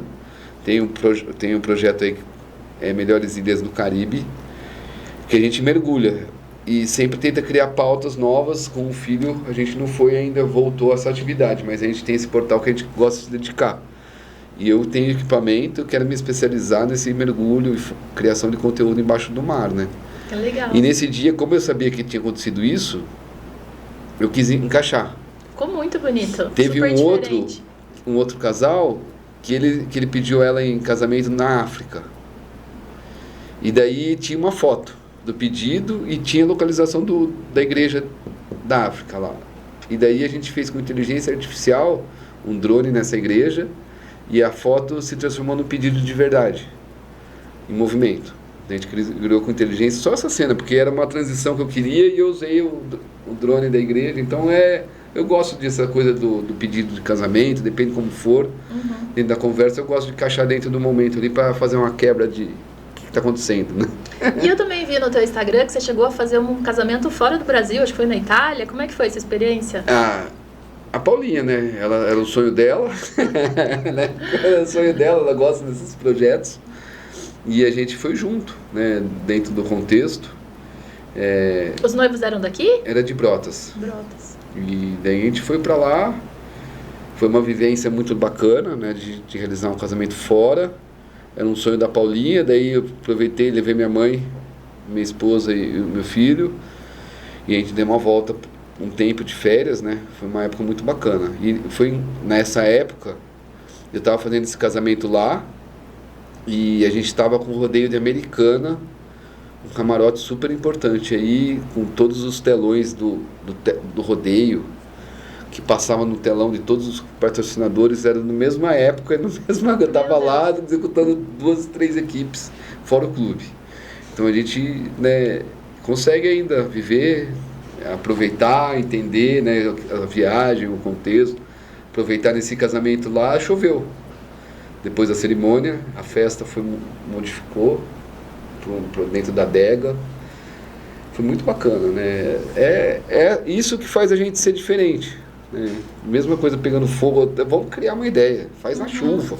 tem um projeto aí, Melhores Ilhas do Caribe, que a gente mergulha e sempre tenta criar pautas novas com o filho. A gente não voltou a essa atividade, mas a gente tem esse portal que a gente gosta de se dedicar. E eu tenho equipamento, eu quero me especializar nesse mergulho e criação de conteúdo embaixo do mar, né? Que legal. E nesse dia, como eu sabia que tinha acontecido isso, eu quis encaixar. Ficou muito bonito. Teve super um outro casal que ele pediu ela em casamento na África. E daí tinha uma foto do pedido e tinha a localização da igreja da África lá. E daí a gente fez com inteligência artificial um drone nessa igreja e a foto se transformou num pedido de verdade, em movimento. A gente criou com inteligência só essa cena, porque era uma transição que eu queria e eu usei o drone da igreja. Então eu gosto dessa coisa do pedido de casamento, depende como for. Dentro da conversa eu gosto de encaixar dentro do momento ali para fazer uma quebra de está acontecendo, né? E eu também vi no teu Instagram que você chegou a fazer um casamento fora do Brasil, acho que foi na Itália. Como é que foi essa experiência? A Paulinha, né? Ela era o sonho dela, né? Era o sonho dela, ela gosta desses projetos. E a gente foi junto, né? Dentro do contexto. Os noivos eram daqui? Era de Brotas. Brotas. E daí a gente foi para lá. Foi uma vivência muito bacana, né? De realizar um casamento fora. Era um sonho da Paulinha, daí eu aproveitei, levei minha mãe, minha esposa e o meu filho, e a gente deu uma volta, um tempo de férias, né? Foi uma época muito bacana. E foi nessa época, eu estava fazendo esse casamento lá, E a gente estava com o rodeio de Americana, um camarote super importante aí, com todos os telões do rodeio, que passava no telão de todos os patrocinadores, era na mesma época, eu estava lá executando 2, 3 equipes, fora o clube. Então a gente, né, consegue ainda viver, aproveitar, entender, né, a viagem, o contexto, aproveitar. Nesse casamento lá, choveu. Depois da cerimônia, a festa modificou para dentro da adega. Foi muito bacana, né? É isso que faz a gente ser diferente, né? Mesma coisa pegando fogo, vamos criar uma ideia, faz na chuva.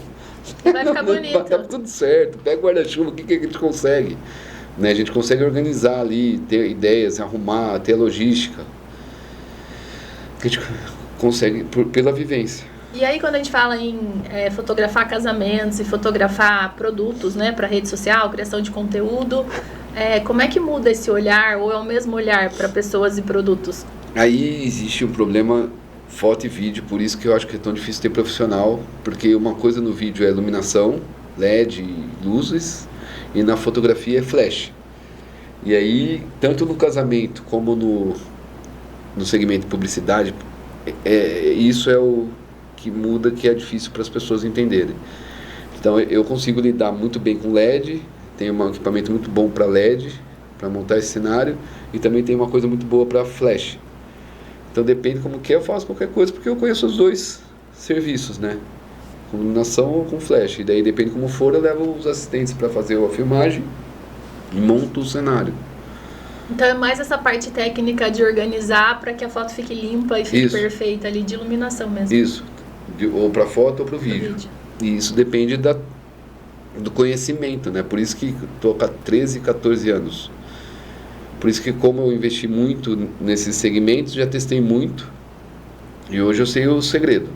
Vai ficar bonito. Tá tudo certo, pega o guarda-chuva, o que a gente consegue? Né? A gente consegue organizar ali, ter ideias, arrumar, ter a logística. A gente consegue pela vivência. E aí, quando a gente fala em fotografar casamentos e fotografar produtos, né, para rede social, criação de conteúdo, como é que muda esse olhar, ou é o mesmo olhar para pessoas e produtos? Aí existe um problema, foto e vídeo, por isso que eu acho que é tão difícil ter profissional, porque uma coisa no vídeo é iluminação, LED, luzes, e na fotografia é flash. E aí, tanto no casamento como no segmento de publicidade, isso é o que muda, que é difícil para as pessoas entenderem. Então eu consigo lidar muito bem com LED, tenho um equipamento muito bom para LED, para montar esse cenário, e também tem uma coisa muito boa para flash. Então depende como que eu faço qualquer coisa, porque eu conheço os dois serviços, né? Com iluminação ou com flash. E daí depende como for, eu levo os assistentes para fazer a filmagem e monto o cenário. Então é mais essa parte técnica de organizar para que a foto fique limpa e fique perfeita ali, de iluminação mesmo. Isso, ou para foto ou para o vídeo. E isso depende do conhecimento, né? Por isso que estou há 13, 14 anos. Por isso que, como eu investi muito nesses segmentos, já testei muito, e hoje eu sei o segredo,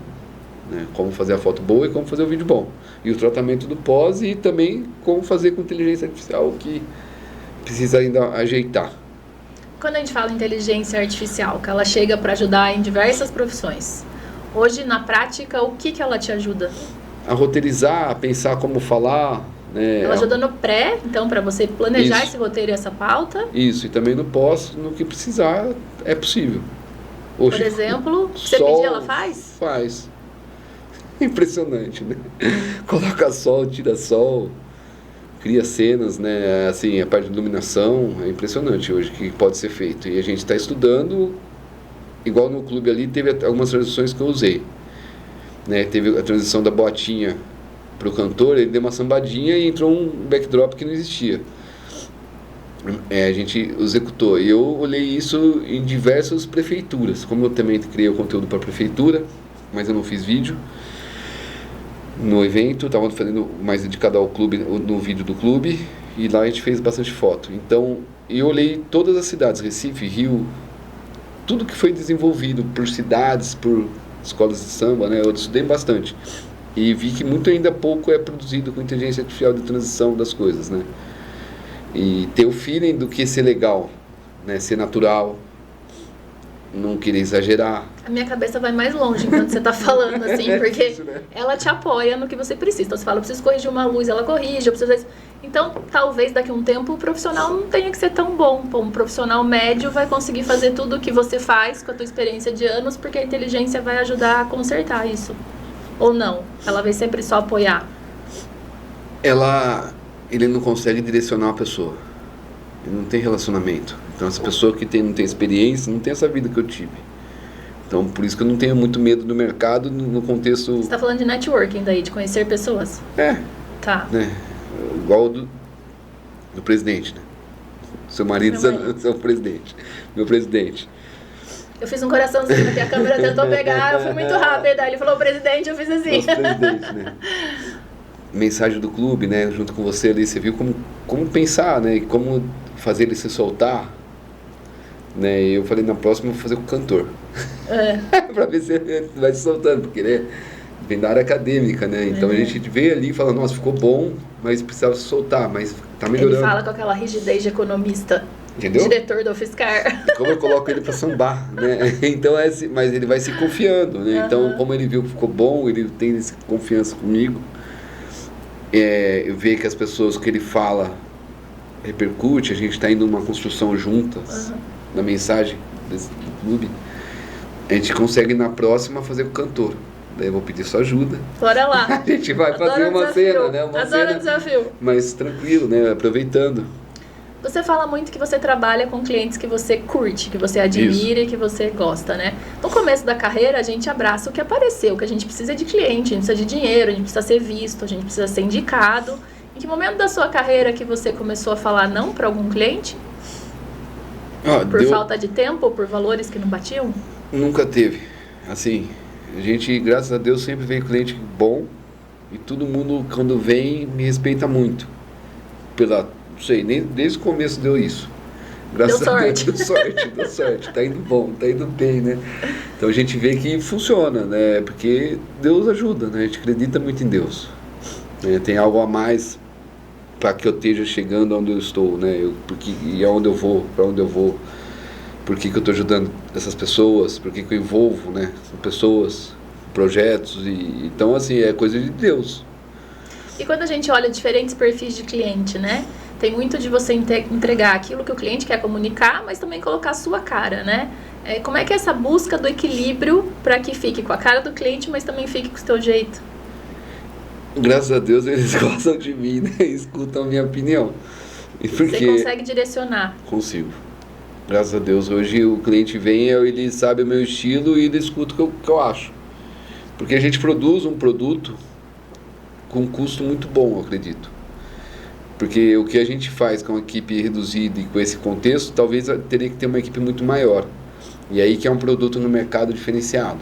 né? Como fazer a foto boa e como fazer o vídeo bom. E o tratamento do pós, e também como fazer com inteligência artificial, o que precisa ainda ajeitar. Quando a gente fala em inteligência artificial, que ela chega para ajudar em diversas profissões, hoje, na prática, o que ela te ajuda? A roteirizar, a pensar como falar, né? Ela ajuda no pré, então, para você planejar esse roteiro e essa pauta. Isso, e também no pós, no que precisar, é possível. Por exemplo, você pedir, ela faz? Faz. Impressionante, né? Coloca sol, tira sol, cria cenas, né? Assim, a parte de iluminação é impressionante hoje que pode ser feito. E a gente está estudando, igual no clube ali, teve algumas transições que eu usei, né? Teve a transição da botinha para o cantor, ele deu uma sambadinha e entrou um backdrop que não existia. A gente executou. E eu olhei isso em diversas prefeituras. Como eu também criei o conteúdo para a prefeitura, mas eu não fiz vídeo no evento, estava fazendo mais dedicado ao clube, no vídeo do clube, e lá a gente fez bastante foto. Então eu olhei todas as cidades, Recife, Rio, tudo que foi desenvolvido por cidades, por escolas de samba, né? Eu estudei bastante e vi que muito ainda pouco é produzido com inteligência artificial de transição das coisas, né? E ter o feeling do que é ser legal, né? Ser natural, não querer exagerar. A minha cabeça vai mais longe enquanto você está falando, assim, porque difícil, né? Ela te apoia no que você precisa. Então você fala, eu preciso corrigir uma luz, ela corrige, eu preciso... Então, talvez daqui a um tempo o profissional não tenha que ser tão bom. Pô, um profissional médio vai conseguir fazer tudo o que você faz com a tua experiência de anos, porque a inteligência vai ajudar a consertar isso. Ou não? Ela vai sempre só apoiar? Ele não consegue direcionar a pessoa. Ele não tem relacionamento. Então, essa pessoa que não tem experiência, não tem essa vida que eu tive. Então, por isso que eu não tenho muito medo do mercado no contexto... Você está falando de networking daí, de conhecer pessoas? Tá. Né? Igual do presidente, né? Seu marido é o presidente. Meu presidente. Eu fiz um coraçãozinho aqui, a câmera tentou pegar, eu fui muito rápida. Ele falou, presidente, eu fiz assim. Nosso presidente, né? Mensagem do clube, né? Junto com você ali, você viu como pensar, né? E como fazer ele se soltar, né? E eu falei, na próxima eu vou fazer com o cantor. Pra ver se ele vai se soltando, porque ele vem da área acadêmica, né? Então a gente vê ali e fala, nossa, ficou bom, mas precisava se soltar, mas tá melhorando. Ele fala com aquela rigidez de economista. Entendeu? Diretor do UFSCar. Como eu coloco ele pra sambar, né? Então mas ele vai se confiando, né? Então, como ele viu que ficou bom, ele tem essa confiança comigo. ver que as pessoas que ele fala repercute, a gente está indo numa construção juntas, na mensagem do clube, a gente consegue na próxima fazer com o cantor. Daí eu vou pedir sua ajuda. Bora lá. A gente vai fazer uma cena, né? Uma Adoro cena, desafio. mas tranquilo, né? Aproveitando. Você fala muito que você trabalha com clientes que você curte, que você admira e que você gosta, né? No começo da carreira, a gente abraça o que apareceu, que a gente precisa de cliente, a gente precisa de dinheiro, a gente precisa ser visto, a gente precisa ser indicado. Em que momento da sua carreira que você começou a falar não para algum cliente? Por falta de tempo ou por valores que não batiam? Nunca teve. Assim, a gente, graças a Deus, sempre vem cliente bom e todo mundo, quando vem, me respeita muito. Não sei, nem desde o começo deu isso. Graças a Deus, deu sorte. Tá indo bom, tá indo bem, né? Então a gente vê que funciona, né? Porque Deus ajuda, né? A gente acredita muito em Deus. Tem algo a mais para que eu esteja chegando onde eu estou, né? E aonde eu vou, para onde eu vou. Por que eu estou ajudando essas pessoas? Por que eu envolvo, né? São pessoas, projetos. Então, assim, é coisa de Deus. E quando a gente olha diferentes perfis de cliente, né? Tem muito de você entregar aquilo que o cliente quer comunicar, mas também colocar a sua cara, né? Como é que é essa busca do equilíbrio para que fique com a cara do cliente, mas também fique com o seu jeito? Graças a Deus eles gostam de mim, né? Escutam a minha opinião. Você consegue direcionar? Consigo. Graças a Deus. Hoje o cliente vem, ele sabe o meu estilo e ele escuta o que eu acho. Porque a gente produz um produto com um custo muito bom, eu acredito. Porque o que a gente faz com a equipe reduzida e com esse contexto, talvez teria que ter uma equipe muito maior. E aí que é um produto no mercado diferenciado.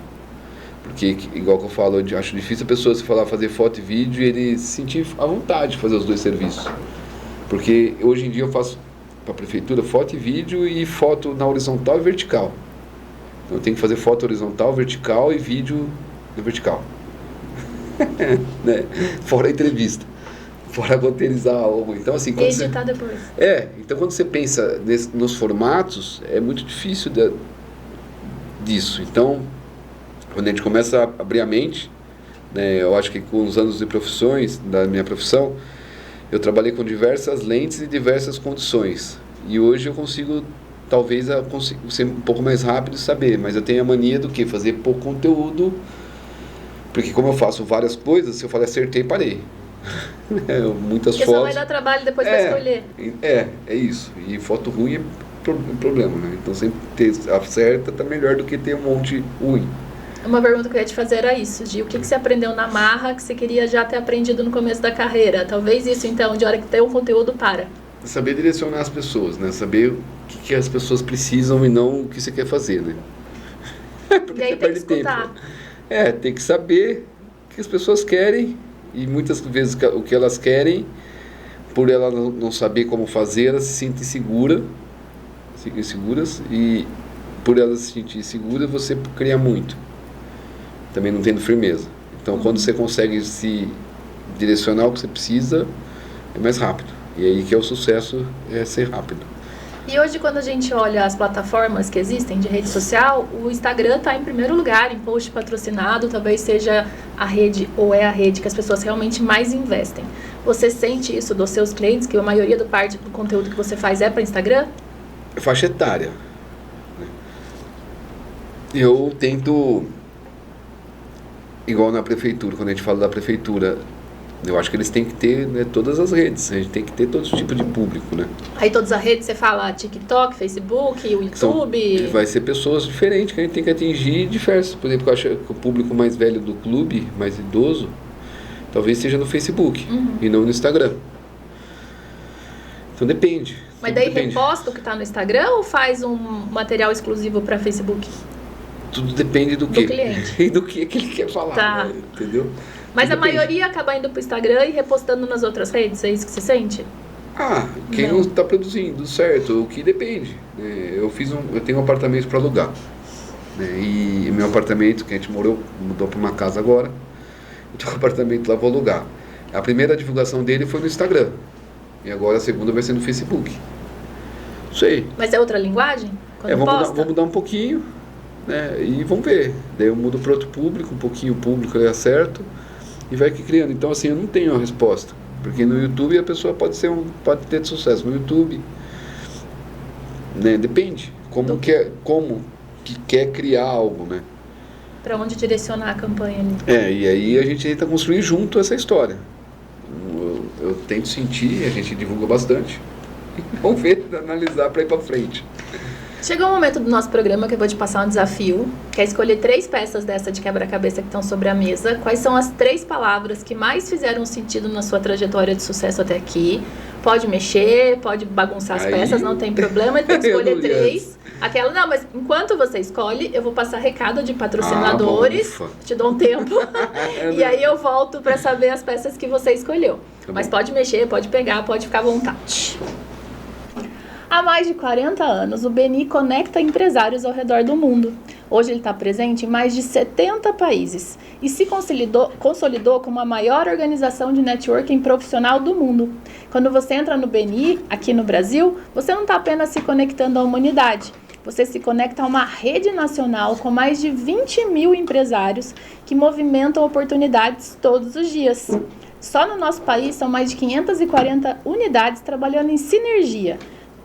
Porque, igual que eu falo, eu acho difícil a pessoa se falar fazer foto e vídeo e ele se sentir à vontade de fazer os dois serviços. Porque hoje em dia eu faço para a prefeitura foto e vídeo e foto na horizontal e vertical. Então eu tenho que fazer foto horizontal, vertical e vídeo na vertical. Né? Fora a entrevista. Fora roteirizar algo. Então, assim, e editar depois. Então quando você pensa nos formatos, é muito difícil disso. Então, quando a gente começa a abrir a mente, né, eu acho que com os anos de profissões, da minha profissão, eu trabalhei com diversas lentes e diversas condições. E hoje eu consigo, talvez, ser um pouco mais rápido e saber. Mas eu tenho a mania do quê? Fazer pouco conteúdo. Porque como eu faço várias coisas, se eu falei acertei, parei. Muitas porque fotos. Só vai dar trabalho depois para escolher. É isso. E foto ruim é problema, né? Então sempre ter a certa tá melhor do que ter um monte ruim. Uma pergunta que eu ia te fazer era isso, de o que você aprendeu na marra que você queria já ter aprendido no começo da carreira? Talvez isso, então, de hora que tem um conteúdo para. Saber direcionar as pessoas, né? Saber o que as pessoas precisam e não o que você quer fazer, né? E aí tem que escutar. Tem que saber o que as pessoas querem e muitas vezes o que elas querem, por ela não saber como fazer, elas se sentem inseguras e por elas se sentir seguras, você cria muito. Também não tendo firmeza. Então, quando você consegue se direcionar o que você precisa, é mais rápido. E aí que é o sucesso, é ser rápido. E hoje, quando a gente olha as plataformas que existem de rede social, o Instagram está em primeiro lugar em post patrocinado, talvez seja a rede, ou é a rede que as pessoas realmente mais investem. Você sente isso dos seus clientes, que a maioria do conteúdo que você faz é para Instagram? Faixa etária. Eu tento, igual na prefeitura, quando a gente fala da prefeitura, eu acho que eles têm que ter, né, todas as redes, a gente tem que ter todo tipo de público, né? Aí todas as redes, você fala TikTok, Facebook, o YouTube... Vai ser pessoas diferentes que a gente tem que atingir, diversas. Por exemplo, eu acho que o público mais velho do clube, mais idoso, talvez seja no Facebook e não no Instagram. Então depende. Mas daí reposta o que está no Instagram ou faz um material exclusivo para Facebook? Tudo depende do quê? Cliente. E do que ele quer falar, tá. Né? Entendeu? Mas a maioria acaba indo pro Instagram e repostando nas outras redes, é isso que você sente? Quem não está produzindo, certo, o que depende. Eu tenho um apartamento para alugar. Né? E meu apartamento, que a gente mudou para uma casa agora, eu tenho um apartamento lá, vou alugar. A primeira divulgação dele foi no Instagram. E agora a segunda vai ser no Facebook. Não sei. Mas é outra linguagem? Vou mudar um pouquinho, né? E vamos ver. Daí eu mudo para outro público, um pouquinho o público eu acerto. e vai criando. Então, assim, eu não tenho a resposta. Porque no YouTube a pessoa pode ter sucesso. No YouTube, né? Depende. Como que quer criar algo, né? Para onde direcionar a campanha ali. E aí a gente tenta construir junto essa história. Eu tento sentir, a gente divulga bastante. Vamos ver, analisar para ir para frente. Chegou o momento do nosso programa que eu vou te passar um desafio, que é escolher 3 peças dessa de quebra-cabeça que estão sobre a mesa. Quais são as 3 palavras que mais fizeram sentido na sua trajetória de sucesso até aqui? Pode mexer, pode bagunçar as peças, não tem problema, tem que escolher 3. Não, mas enquanto você escolhe, eu vou passar recado de patrocinadores, te dou um tempo, e aí eu volto para saber as peças que você escolheu. Mas pode mexer, pode pegar, pode ficar à vontade. Há mais de 40 anos, o BNI conecta empresários ao redor do mundo. Hoje ele está presente em mais de 70 países e se consolidou como a maior organização de networking profissional do mundo. Quando você entra no BNI, aqui no Brasil, você não está apenas se conectando à humanidade. Você se conecta a uma rede nacional com mais de 20 mil empresários que movimentam oportunidades todos os dias. Só no nosso país são mais de 540 unidades trabalhando em sinergia,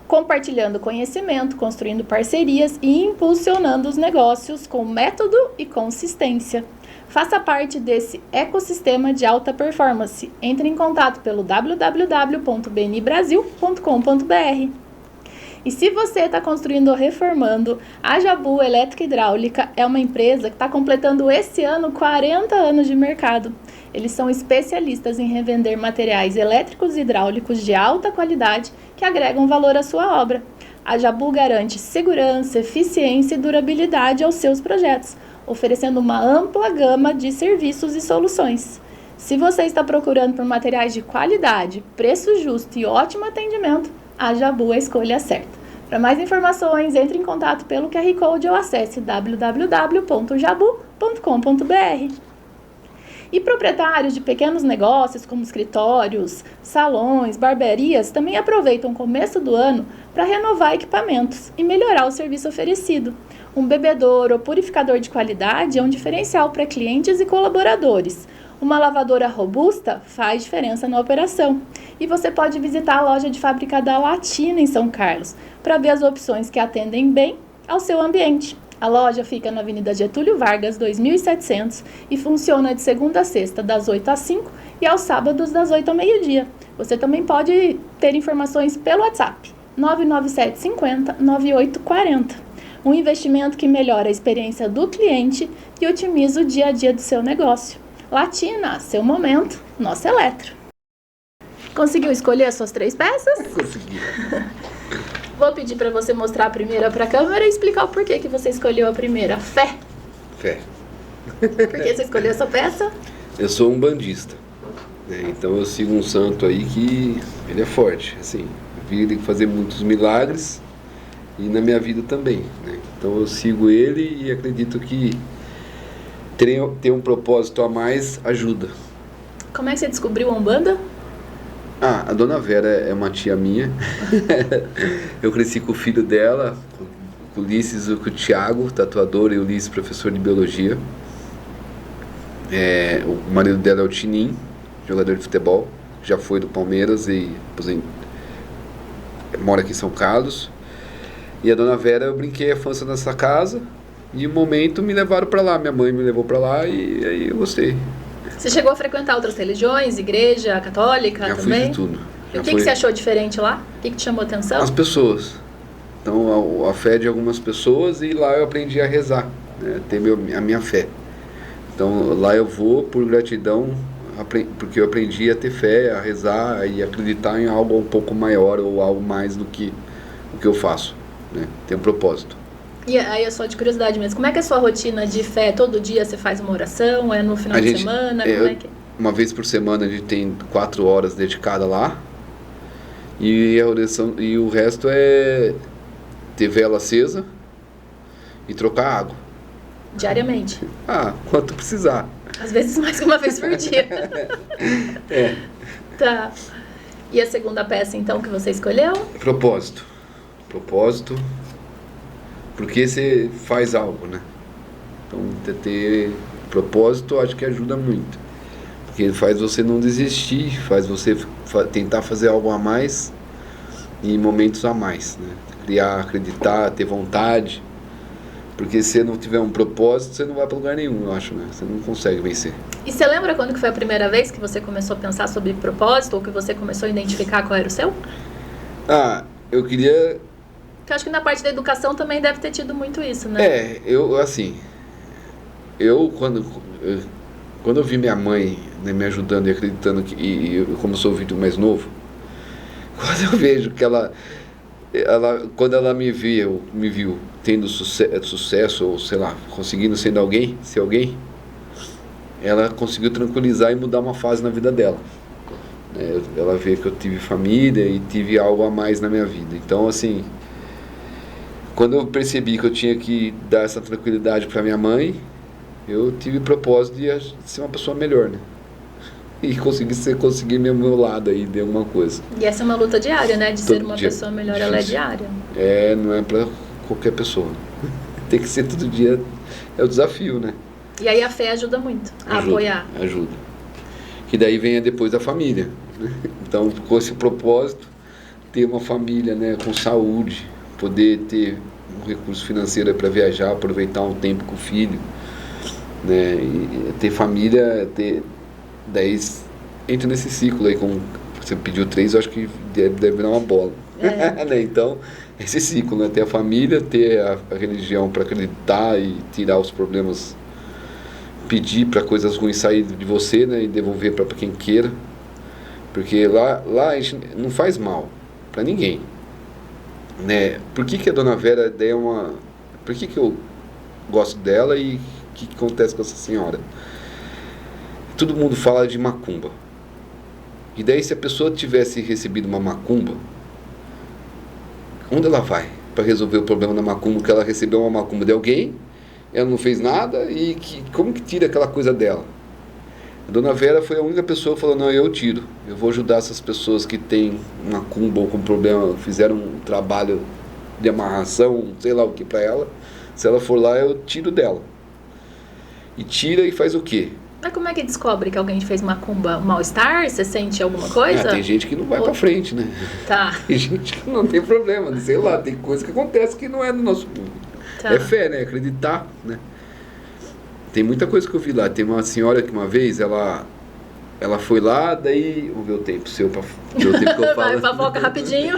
compartilhando conhecimento, construindo parcerias e impulsionando os negócios com método e consistência. Faça parte desse ecossistema de alta performance. Entre em contato pelo www.bnibrasil.com.br. E se você está construindo ou reformando, a Jabu Elétrica Hidráulica é uma empresa que está completando esse ano 40 anos de mercado. Eles são especialistas em revender materiais elétricos e hidráulicos de alta qualidade que agregam valor à sua obra. A Jabu garante segurança, eficiência e durabilidade aos seus projetos, oferecendo uma ampla gama de serviços e soluções. Se você está procurando por materiais de qualidade, preço justo e ótimo atendimento, a Jabu é a escolha certa. Para mais informações, entre em contato pelo QR Code ou acesse www.jabu.com.br. E proprietários de pequenos negócios, como escritórios, salões, barbearias, também aproveitam o começo do ano para renovar equipamentos e melhorar o serviço oferecido. Um bebedouro ou purificador de qualidade é um diferencial para clientes e colaboradores. Uma lavadora robusta faz diferença na operação. E você pode visitar a loja de fábrica da Latina em São Carlos para ver as opções que atendem bem ao seu ambiente. A loja fica na Avenida Getúlio Vargas, 2700 e funciona de segunda a sexta, das 8 às 5 e aos sábados, das 8 ao meio-dia. Você também pode ter informações pelo WhatsApp, 99750-9840. Um investimento que melhora a experiência do cliente e otimiza o dia a dia do seu negócio. Latina, seu momento, nosso eletro. Conseguiu escolher as suas 3 peças? Consegui. Vou pedir para você mostrar a primeira para a câmera e explicar o porquê que você escolheu a primeira. Fé. Fé. Por que você escolheu essa peça? Eu sou um bandista, né? Então eu sigo um santo aí que ele é forte, assim, vi ele fazer muitos milagres e na minha vida também, né? Então eu sigo ele e acredito que ter um propósito a mais ajuda. Como é que você descobriu a Umbanda? A dona Vera é uma tia minha. Eu cresci com o filho dela, com o Ulisses e com o Thiago, tatuador, e o Ulisses, professor de biologia. O marido dela é o Tinim, jogador de futebol, já foi do Palmeiras e mora aqui em São Carlos. E a dona Vera, eu brinquei a infância nessa casa. E um momento me levaram para lá, minha mãe me levou para lá e aí eu gostei. Você chegou a frequentar outras religiões, igreja católica já também? Fui de tudo. E o que você achou diferente lá? O que te chamou a atenção? As pessoas. Então a fé de algumas pessoas e lá eu aprendi a rezar, né, ter a minha fé. Então lá eu vou por gratidão, porque eu aprendi a ter fé, a rezar e acreditar em algo um pouco maior ou algo mais do que o que eu faço, né? Tem um propósito. E aí é só de curiosidade mesmo, como é que é a sua rotina de fé? Todo dia você faz uma oração? É no final de semana? Como é que... Uma vez por semana a gente tem 4 horas dedicadas lá. E a oração, e o resto é ter vela acesa e trocar água. Diariamente? Quanto precisar. Às vezes mais que uma vez por dia. Tá. E a segunda peça então que você escolheu? Propósito. Porque você faz algo, né? Então ter propósito acho que ajuda muito. Porque faz você não desistir, faz você tentar fazer algo a mais em momentos a mais, né? Criar, acreditar, ter vontade. Porque se você não tiver um propósito, você não vai para lugar nenhum, eu acho, né? Você não consegue vencer. E você lembra quando que foi a primeira vez que você começou a pensar sobre propósito, ou que você começou a identificar qual era o seu? Eu queria... Porque eu acho que na parte da educação também deve ter tido muito isso, né? Quando eu vi minha mãe, né, me ajudando e acreditando, como eu sou o filho mais novo, quando eu vejo que quando ela me viu tendo sucesso, ou sei lá, conseguindo ser alguém, ela conseguiu tranquilizar e mudar uma fase na vida dela. Ela vê que eu tive família e tive algo a mais na minha vida. Então, assim, quando eu percebi que eu tinha que dar essa tranquilidade para minha mãe, eu tive o propósito de ser uma pessoa melhor, né? E conseguir meu lado aí de alguma coisa. E essa é uma luta diária, né? De ser uma pessoa melhor, ela é diária. Não é para qualquer pessoa. Tem que ser todo dia, é o desafio, né? E aí a fé ajuda muito a apoiar. Ajuda. Que daí vem depois da família, né? Então, com esse propósito, ter uma família, né, com saúde, poder ter um recurso financeiro para viajar, aproveitar um tempo com o filho, né? E ter família, daí entra nesse ciclo aí, como você pediu 3, eu acho que deve virar uma bola. Né? Então, esse ciclo, né? Ter a família, ter a religião para acreditar e tirar os problemas, pedir para coisas ruins sair de você, né? E devolver para quem queira, porque lá a gente não faz mal para ninguém, né? Por que a Dona Vera é uma... Por que eu gosto dela e o que acontece com essa senhora? Todo mundo fala de macumba. E daí, se a pessoa tivesse recebido uma macumba, onde ela vai para resolver o problema da macumba? Que ela recebeu uma macumba de alguém, ela não fez nada, e como que tira aquela coisa dela? A Dona Vera foi a única pessoa que falou: não, eu tiro. Eu vou ajudar essas pessoas que têm macumba ou com problema, fizeram um trabalho de amarração, sei lá o que para ela. Se ela for lá, eu tiro dela. E tira e faz o quê? Mas como é que descobre que alguém fez macumba? Mal-estar? Você sente alguma coisa? Tem gente que não vai pra frente, né? Tá. Tem gente que não tem problema, sei lá, tem coisa que acontece que não é do nosso mundo. Tá. É fé, né? Acreditar, né? Tem muita coisa que eu vi lá. Tem uma senhora que uma vez, ela foi lá, daí... Vamos ver o tempo seu, pra ver o tempo que eu falo. Vai, foca rapidinho.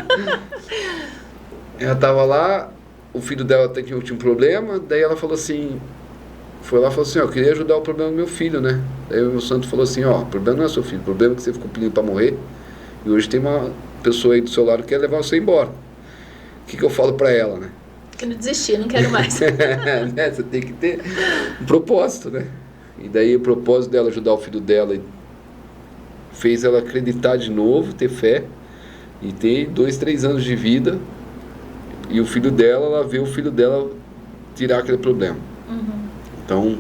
Ela tava lá, o filho dela tinha um problema, daí ela falou assim... Foi lá e falou assim: eu queria ajudar o problema do meu filho, né? Daí o meu santo falou assim: o problema não é seu filho, o problema é que você ficou pedindo para morrer, e hoje tem uma pessoa aí do seu lado que quer levar você embora. O que eu falo para ela, né? Que não desistir, não quero mais. Né? Você tem que ter um propósito, né? E daí o propósito dela ajudar o filho dela fez ela acreditar de novo, ter fé, e ter 2, 3 anos de vida, e o filho dela, ela vê o filho dela tirar aquele problema. Então,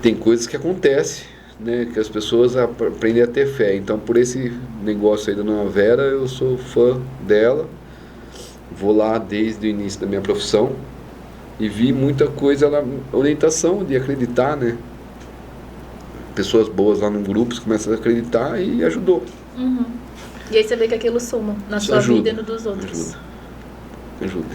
tem coisas que acontecem, né, que as pessoas aprendem a ter fé. Então, por esse negócio aí da Dona Vera, eu sou fã dela. Vou lá desde o início da minha profissão e vi muita coisa lá, orientação de acreditar, né? Pessoas boas lá no grupo começam a acreditar e ajudou. E aí você vê que aquilo soma na sua vida e no dos outros. Ajuda.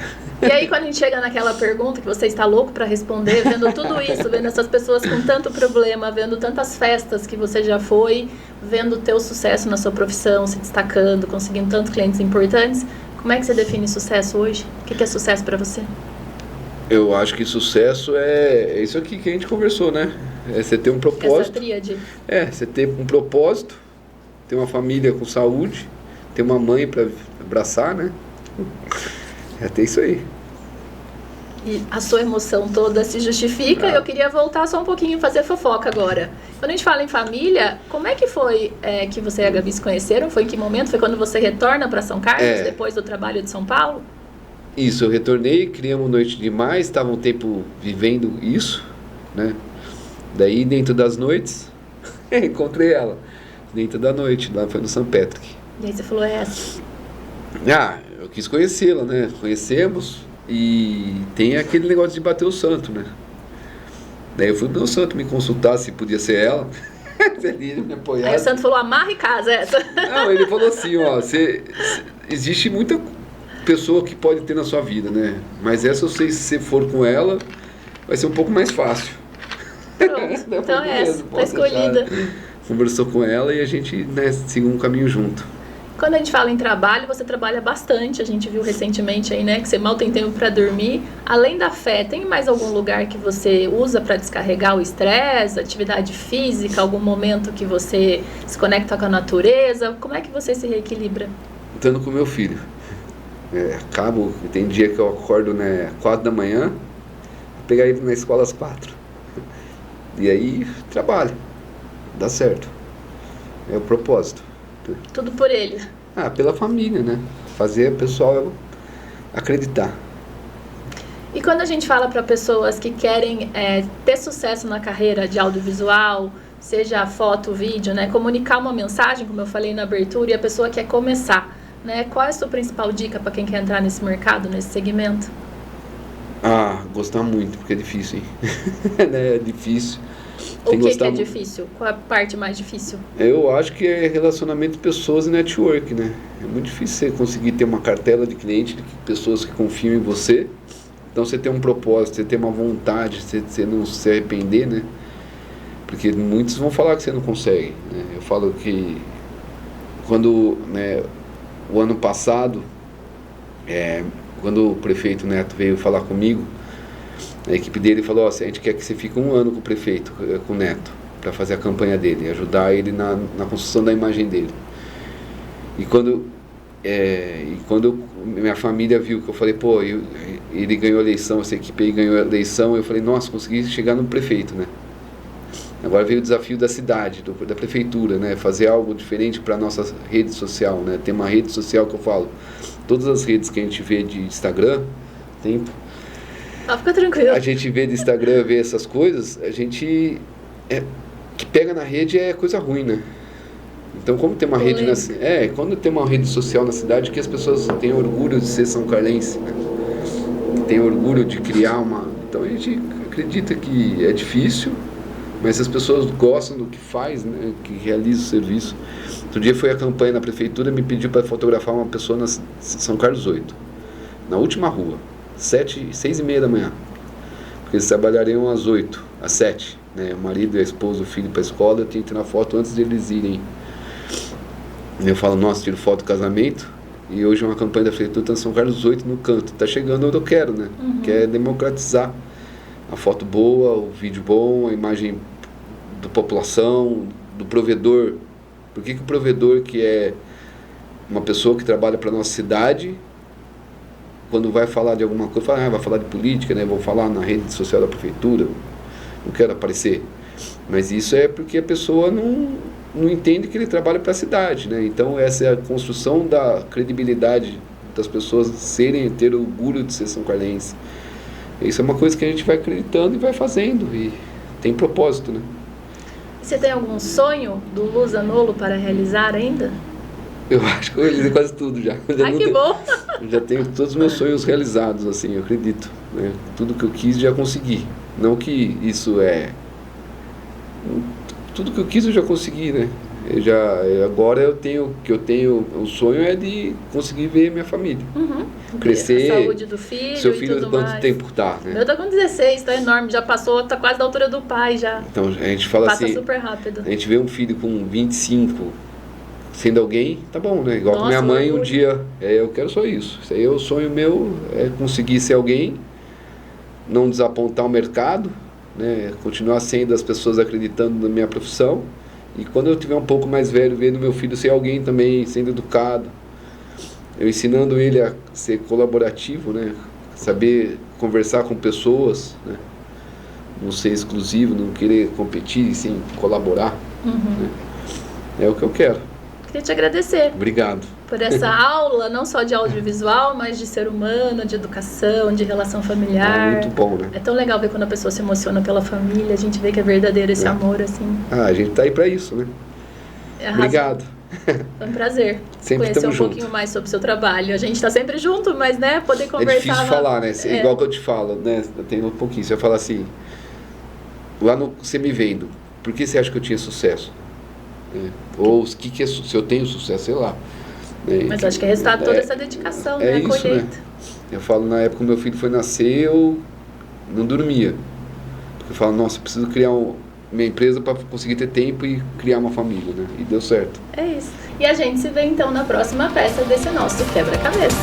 E aí quando a gente chega naquela pergunta que você está louco para responder, vendo tudo isso, vendo essas pessoas com tanto problema, vendo tantas festas que você já foi, vendo o teu sucesso na sua profissão, se destacando, conseguindo tantos clientes importantes, como é que você define sucesso hoje? O que é sucesso para você? Eu acho que sucesso é isso aqui que a gente conversou, né? É você ter um propósito. Essa tríade. Você ter um propósito, ter uma família com saúde, ter uma mãe para abraçar, né? Até isso aí. E a sua emoção toda se justifica. Eu queria voltar só um pouquinho e fazer fofoca agora. Quando a gente fala em família, como é que foi que você e a Gabi se conheceram? Foi em que momento? Foi quando você retorna para São Carlos, depois do trabalho de São Paulo? Isso, eu retornei, criamos Noite Demais, estava um tempo vivendo isso, né? Daí, dentro das noites, encontrei ela. Dentro da noite, lá foi no St. Patrick. E aí você falou, essa? Eu quis conhecê-la, né? Conhecemos e tem aquele negócio de bater o santo, né? Daí eu fui pro meu santo me consultar se podia ser ela. Ele me apoiava. Aí o Santo falou, amarra e casa essa. Não, ele falou assim, ó, existe muita pessoa que pode ter na sua vida, né? Mas essa eu sei, se você for com ela, vai ser um pouco mais fácil. Pronto, então é essa, tá escolhida. Conversou com ela e a gente, né, seguiu um caminho junto. Quando a gente fala em trabalho, você trabalha bastante. A gente viu recentemente aí, né, que você mal tem tempo para dormir. Além da fé, tem mais algum lugar que você usa para descarregar o estresse, atividade física, algum momento que você se conecta com a natureza? Como é que você se reequilibra? Estando com meu filho. Tem dia que eu acordo, né, 4 da manhã, pegar ele na escola às 4. E aí, trabalho. Dá certo. É o propósito. Tudo por ele. Pela família, né? Fazer o pessoal acreditar. E quando a gente fala para pessoas que querem ter sucesso na carreira de audiovisual, seja foto, vídeo, né? Comunicar uma mensagem, como eu falei na abertura, e a pessoa quer começar, né? Qual é a sua principal dica para quem quer entrar nesse mercado, nesse segmento? Gostar muito, porque é difícil, hein? É difícil. O que é difícil? Qual é a parte mais difícil? Eu acho que é relacionamento de pessoas e network, né? É muito difícil você conseguir ter uma cartela de clientes, de pessoas que confiam em você. Então você tem um propósito, você tem uma vontade, você não se arrepender, né? Porque muitos vão falar que você não consegue, né? Eu falo que quando, né, o ano passado, quando o prefeito Neto veio falar comigo, a equipe dele falou, a gente quer que você fique 1 ano com o prefeito, com o Neto, para fazer a campanha dele, ajudar ele na construção da imagem dele. E quando minha família viu que eu falei, ele ganhou a eleição, essa equipe aí ganhou a eleição, eu falei, nossa, consegui chegar no prefeito, né? Agora veio o desafio da cidade, da prefeitura, né? Fazer algo diferente para a nossa rede social, né? Tem uma rede social que eu falo, todas as redes que a gente vê de Instagram, fica tranquilo. A gente vê de Instagram, vê essas coisas, a gente que pega na rede é coisa ruim, né? Então, como tem uma rede quando tem uma rede social na cidade, que as pessoas têm orgulho de ser São Carlense, né? Tem orgulho de criar então a gente acredita que é difícil, mas as pessoas gostam do que faz, né? Que realiza o serviço. Outro dia foi a campanha na prefeitura, me pediu para fotografar uma pessoa na São Carlos 8, na última rua. 6h30 da manhã, porque eles trabalhariam às 8, às 7, né? O marido, a esposa, o filho para a escola, eu tinha que tirar foto antes de eles irem. Eu falo, nossa, tiro foto do casamento, e hoje é uma campanha da prefeitura, tá em São Carlos 8 no canto, tá chegando onde eu quero, né? Quer democratizar a foto boa, o vídeo bom, a imagem da população, do provedor. Por que o provedor, que é uma pessoa que trabalha para nossa cidade, quando vai falar de alguma coisa, vai falar de política, né? Vou falar na rede social da prefeitura, não quero aparecer. Mas isso é porque a pessoa não entende que ele trabalha para a cidade, né? Então essa é a construção da credibilidade das pessoas ter orgulho de ser São Carlense. Isso é uma coisa que a gente vai acreditando e vai fazendo, e tem propósito, né? Você tem algum sonho do Lusa Nolo para realizar ainda? Eu acho que eu realizei quase tudo já. Que bom! Já tenho todos os meus sonhos realizados, assim, eu acredito, né? Tudo que eu quis já consegui. Não que isso tudo que eu quis eu já consegui, né? Agora eu tenho o sonho é de conseguir ver minha família. Crescer. A saúde do filho. Seu filho, e tudo quanto mais. tempo tá, né? Meu tá com 16, tá enorme, já passou, tá quase da altura do pai já. Então a gente fala Passa assim. super rápido. A gente vê um filho com 25 sendo alguém, tá bom, né? Igual com minha mãe um dia, eu quero só isso. Isso aí é o sonho meu, é conseguir ser alguém, não desapontar o mercado, né? Continuar sendo as pessoas acreditando na minha profissão. E quando eu tiver um pouco mais velho, vendo meu filho ser alguém também, sendo educado, eu ensinando ele a ser colaborativo, né? Saber conversar com pessoas, né? Não ser exclusivo, não querer competir, sim colaborar. Né? É o que eu quero. Queria te agradecer. Obrigado. Por essa aula, não só de audiovisual, mas de ser humano, de educação, de relação familiar. Muito bom, né? É tão legal ver quando a pessoa se emociona pela família, a gente vê que é verdadeiro esse amor, assim. A gente tá aí pra isso, né? Obrigado. Foi um prazer sempre conhecer um junto. pouquinho mais sobre o seu trabalho. A gente tá sempre junto, mas, né, poder conversar... É difícil falar, né? Igual que eu te falo, né? Tem um pouquinho, você vai falar assim, lá no você me vendo, por que você acha que eu tinha sucesso? Ou que é, se eu tenho sucesso, sei lá. Mas acho que é resultado de toda essa dedicação, né? Isso, Colheita. né? Eu falo, na época que meu filho foi nascer, eu não dormia. Porque eu falo, nossa, eu preciso criar minha empresa para conseguir ter tempo e criar uma família, né? E deu certo. É isso. E a gente se vê então na próxima peça desse nosso quebra-cabeça.